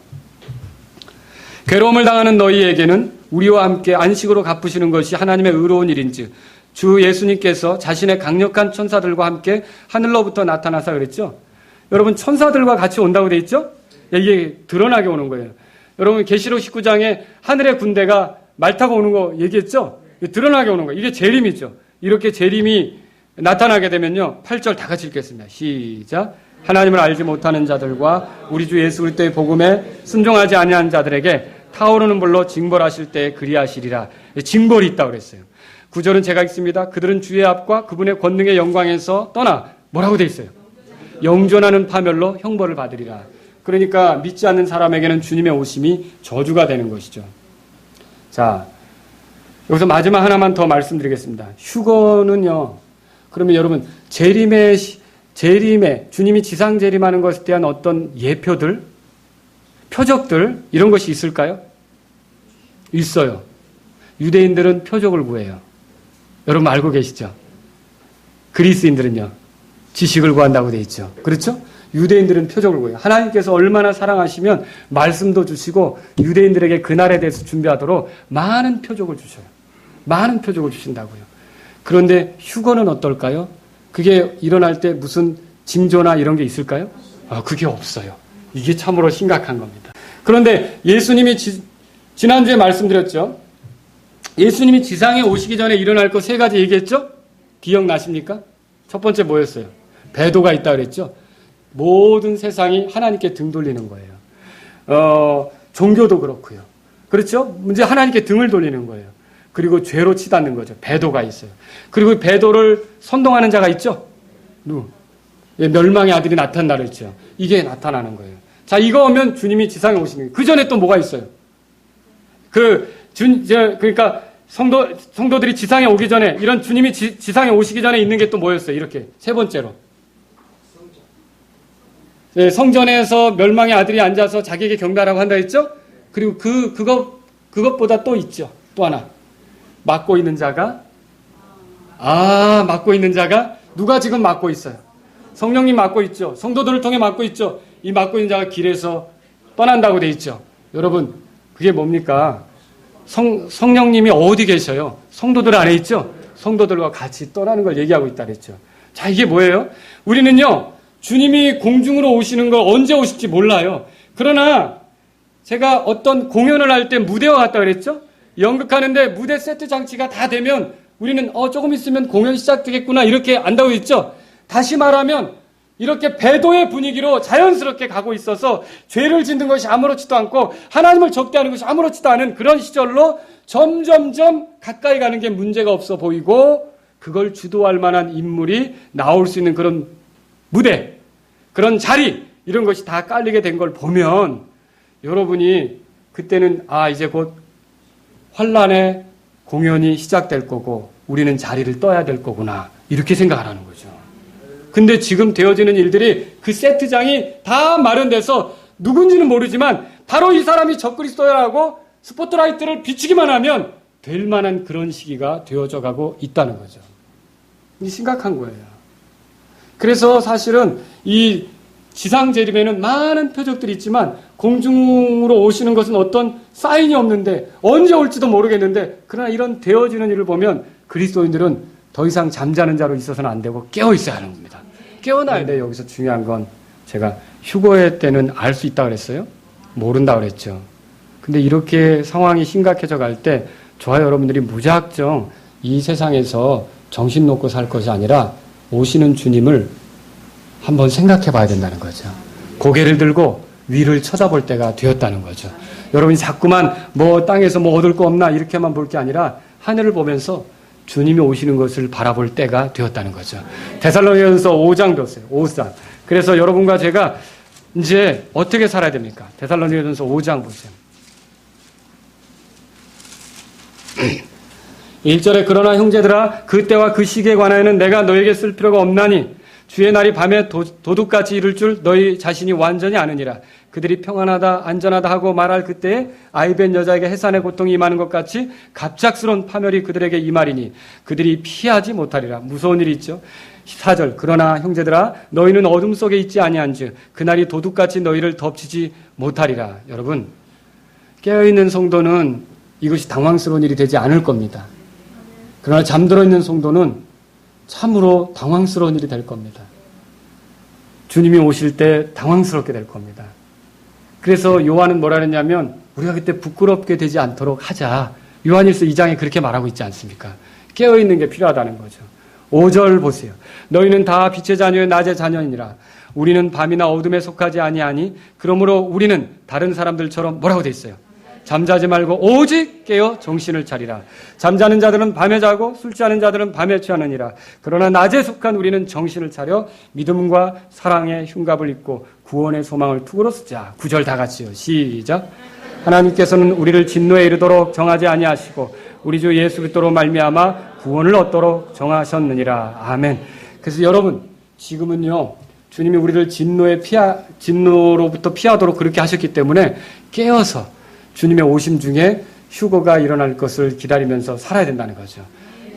괴로움을 당하는 너희에게는 우리와 함께 안식으로 갚으시는 것이 하나님의 의로운 일인즉 주 예수님께서 자신의 강력한 천사들과 함께 하늘로부터 나타나사 그랬죠. 여러분 천사들과 같이 온다고 돼 있죠. 이게 드러나게 오는 거예요. 여러분 계시록 19장에 하늘의 군대가 말 타고 오는 거 얘기했죠. 드러나게 오는 거예요. 이게 재림이죠. 이렇게 재림이 나타나게 되면요. 8절 다 같이 읽겠습니다. 시작. 하나님을 알지 못하는 자들과 우리 주 예수 그리스도의 복음에 순종하지 아니한 자들에게 타오르는 불로 징벌하실 때 그리하시리라. 징벌이 있다고 그랬어요. 9절은 제가 읽습니다. 그들은 주의 앞과 그분의 권능의 영광에서 떠나 뭐라고 돼 있어요? 영존하는 파멸로 형벌을 받으리라. 그러니까 믿지 않는 사람에게는 주님의 오심이 저주가 되는 것이죠. 자, 여기서 마지막 하나만 더 말씀드리겠습니다. 휴거는요. 그러면 여러분 재림에 주님이 지상 재림하는 것에 대한 어떤 예표들, 표적들 이런 것이 있을까요? 있어요. 유대인들은 표적을 구해요. 여러분 알고 계시죠? 그리스인들은요. 지식을 구한다고 돼 있죠. 그렇죠? 유대인들은 표적을 구해요. 하나님께서 얼마나 사랑하시면 말씀도 주시고 유대인들에게 그날에 대해서 준비하도록 많은 표적을 주셔요. 많은 표적을 주신다고요. 그런데 휴거는 어떨까요? 그게 일어날 때 무슨 징조나 이런 게 있을까요? 그게 없어요. 이게 참으로 심각한 겁니다. 그런데 예수님이 지난주에 말씀드렸죠. 예수님이 지상에 오시기 전에 일어날 것 세 가지 얘기했죠? 기억나십니까? 첫 번째 뭐였어요? 배도가 있다 그랬죠? 모든 세상이 하나님께 등 돌리는 거예요. 종교도 그렇고요. 그렇죠? 문제 하나님께 등을 돌리는 거예요. 그리고 죄로 치닫는 거죠. 배도가 있어요. 그리고 배도를 선동하는 자가 있죠? 누구? 멸망의 아들이 나타난다 그랬죠. 이게 나타나는 거예요. 자, 이거 오면 주님이 지상에 오시는 거예요. 그 전에 또 뭐가 있어요? 그러니까 성도들이 지상에 오기 전에 이런 주님이 지상에 오시기 전에 있는 게 또 뭐였어요? 이렇게 세 번째로. 네, 성전에서 멸망의 아들이 앉아서 자기에게 경배하라고 한다 했죠? 그리고 그것보다 또 있죠. 또 하나. 맡고 있는 자가 누가 지금 맡고 있어요? 성령님 맡고 있죠. 성도들을 통해 맡고 있죠. 이 맡고 있는 자가 길에서 떠난다고 돼 있죠. 여러분, 그게 뭡니까? 성령님이 어디 계셔요? 성도들 안에 있죠? 성도들과 같이 떠나는 걸 얘기하고 있다 그랬죠. 자, 이게 뭐예요? 우리는요, 주님이 공중으로 오시는 걸 언제 오실지 몰라요. 그러나 제가 어떤 공연을 할 때 무대와 같다 그랬죠? 연극하는데 무대 세트 장치가 다 되면 우리는 조금 있으면 공연 시작되겠구나 이렇게 안다고 했죠. 다시 말하면 이렇게 배도의 분위기로 자연스럽게 가고 있어서 죄를 짓는 것이 아무렇지도 않고 하나님을 적대하는 것이 아무렇지도 않은 그런 시절로 점점점 가까이 가는 게 문제가 없어 보이고 그걸 주도할 만한 인물이 나올 수 있는 그런 무대, 그런 자리 이런 것이 다 깔리게 된 걸 보면 여러분이 그때는 이제 곧 환란의 공연이 시작될 거고 우리는 자리를 떠야 될 거구나 이렇게 생각하라는 거죠. 근데 지금 되어지는 일들이 그 세트장이 다 마련돼서 누군지는 모르지만 바로 이 사람이 적그리스도야라고 스포트라이트를 비추기만 하면 될 만한 그런 시기가 되어져 가고 있다는 거죠. 이게 심각한 거예요. 그래서 사실은 이 지상 재림에는 많은 표적들이 있지만 공중으로 오시는 것은 어떤 사인이 없는데 언제 올지도 모르겠는데 그러나 이런 되어지는 일을 보면 그리스도인들은 더 이상 잠자는 자로 있어서는 안 되고 깨어 있어야 하는 겁니다. 깨어나야 돼. 여기서 중요한 건 제가 휴거의 때는 알 수 있다 그랬어요? 모른다 그랬죠. 근데 이렇게 상황이 심각해져 갈 때 저와 여러분들이 무작정 이 세상에서 정신 놓고 살 것이 아니라 오시는 주님을 한번 생각해 봐야 된다는 거죠. 고개를 들고 위를 쳐다볼 때가 되었다는 거죠. 여러분이 자꾸만 뭐 땅에서 뭐 얻을 거 없나 이렇게만 볼 게 아니라 하늘을 보면서 주님이 오시는 것을 바라볼 때가 되었다는 거죠. 데살로니가전서 5장 배웠어요. 5장. 그래서 여러분과 제가 이제 어떻게 살아야 됩니까? 데살로니가전서 5장 보세요. 1절에 그러나 형제들아 그때와 그 시기에 관하여는 내가 너에게 쓸 필요가 없나니 주의 날이 밤에 도둑같이 이를 줄 너희 자신이 완전히 아느니라. 그들이 평안하다 안전하다 하고 말할 그때에 아이벤 여자에게 해산의 고통이 임하는 것 같이 갑작스러운 파멸이 그들에게 임하리니 그들이 피하지 못하리라. 무서운 일이 있죠. 4절 그러나 형제들아 너희는 어둠 속에 있지 아니한즉 그날이 도둑같이 너희를 덮치지 못하리라. 여러분 깨어있는 성도는 이것이 당황스러운 일이 되지 않을 겁니다. 그러나 잠들어 있는 성도는 참으로 당황스러운 일이 될 겁니다. 주님이 오실 때 당황스럽게 될 겁니다. 그래서 요한은 뭐라 했냐면 우리가 그때 부끄럽게 되지 않도록 하자. 요한일서 2장에 그렇게 말하고 있지 않습니까? 깨어있는 게 필요하다는 거죠. 5절 보세요. 너희는 다 빛의 자녀의 낮의 자녀이니라. 우리는 밤이나 어둠에 속하지 아니하니 그러므로 우리는 다른 사람들처럼 뭐라고 돼 있어요? 잠자지 말고 오직 깨어 정신을 차리라. 잠자는 자들은 밤에 자고 술 취하는 자들은 밤에 취하느니라. 그러나 낮에 속한 우리는 정신을 차려 믿음과 사랑의 흉갑을 입고 구원의 소망을 투구로 쓰자. 9절 다 같이요. 시작. 하나님께서는 우리를 진노에 이르도록 정하지 아니하시고 우리 주 예수 그리스도로 말미암아 구원을 얻도록 정하셨느니라. 아멘. 그래서 여러분 지금은요 주님이 우리를 진노로부터 피하도록 그렇게 하셨기 때문에 깨어서 주님의 오심 중에 휴거가 일어날 것을 기다리면서 살아야 된다는 거죠.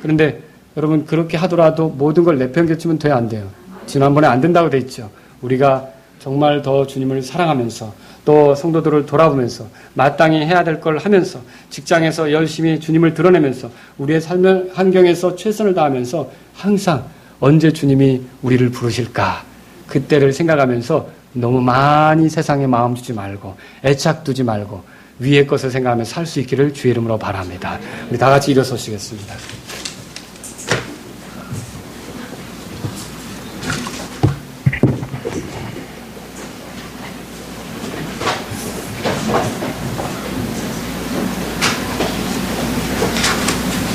그런데 여러분 그렇게 하더라도 모든 걸 내팽개치면 돼야 안 돼요. 지난번에 안 된다고 돼 있죠. 우리가 정말 더 주님을 사랑하면서 또 성도들을 돌아보면서 마땅히 해야 될 걸 하면서 직장에서 열심히 주님을 드러내면서 우리의 삶의 환경에서 최선을 다하면서 항상 언제 주님이 우리를 부르실까 그때를 생각하면서 너무 많이 세상에 마음 주지 말고 애착 두지 말고 위의 것을 생각하며 살 수 있기를 주의 이름으로 바랍니다. 우리 다 같이 일어서시겠습니다.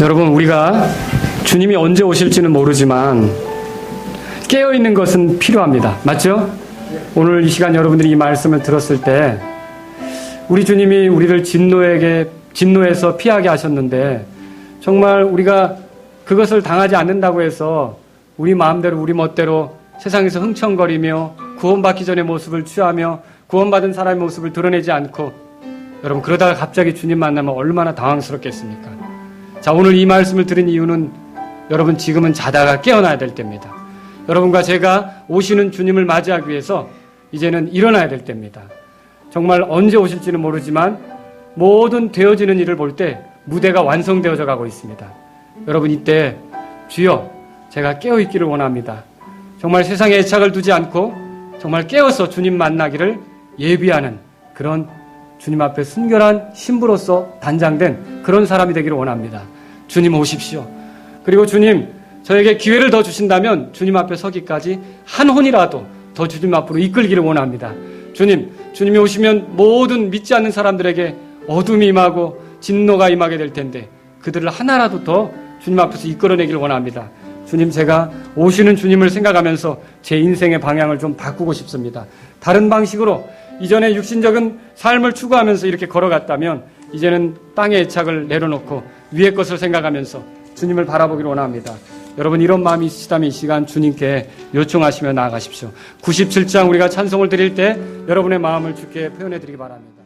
여러분 우리가 주님이 언제 오실지는 모르지만 깨어있는 것은 필요합니다. 맞죠? 오늘 이 시간 여러분들이 이 말씀을 들었을 때 우리 주님이 우리를 진노에서 피하게 하셨는데 정말 우리가 그것을 당하지 않는다고 해서 우리 마음대로 우리 멋대로 세상에서 흥청거리며 구원받기 전의 모습을 취하며 구원받은 사람의 모습을 드러내지 않고 여러분 그러다가 갑자기 주님 만나면 얼마나 당황스럽겠습니까? 자, 오늘 이 말씀을 들은 이유는 여러분 지금은 자다가 깨어나야 될 때입니다. 여러분과 제가 오시는 주님을 맞이하기 위해서 이제는 일어나야 될 때입니다. 정말 언제 오실지는 모르지만 모든 되어지는 일을 볼 때 무대가 완성되어져 가고 있습니다. 여러분 이때 주여 제가 깨어있기를 원합니다. 정말 세상에 애착을 두지 않고 정말 깨어서 주님 만나기를 예비하는 그런 주님 앞에 순결한 신부로서 단장된 그런 사람이 되기를 원합니다. 주님 오십시오. 그리고 주님 저에게 기회를 더 주신다면 주님 앞에 서기까지 한 혼이라도 더 주님 앞으로 이끌기를 원합니다. 주님이 오시면 모든 믿지 않는 사람들에게 어둠이 임하고 진노가 임하게 될 텐데 그들을 하나라도 더 주님 앞에서 이끌어내기를 원합니다. 주님 제가 오시는 주님을 생각하면서 제 인생의 방향을 좀 바꾸고 싶습니다. 다른 방식으로 이전에 육신적인 삶을 추구하면서 이렇게 걸어갔다면 이제는 땅의 애착을 내려놓고 위의 것을 생각하면서 주님을 바라보기를 원합니다. 여러분 이런 마음이 있으시다면 이 시간 주님께 요청하시며 나아가십시오. 97장 우리가 찬송을 드릴 때 여러분의 마음을 주께 표현해 드리기 바랍니다.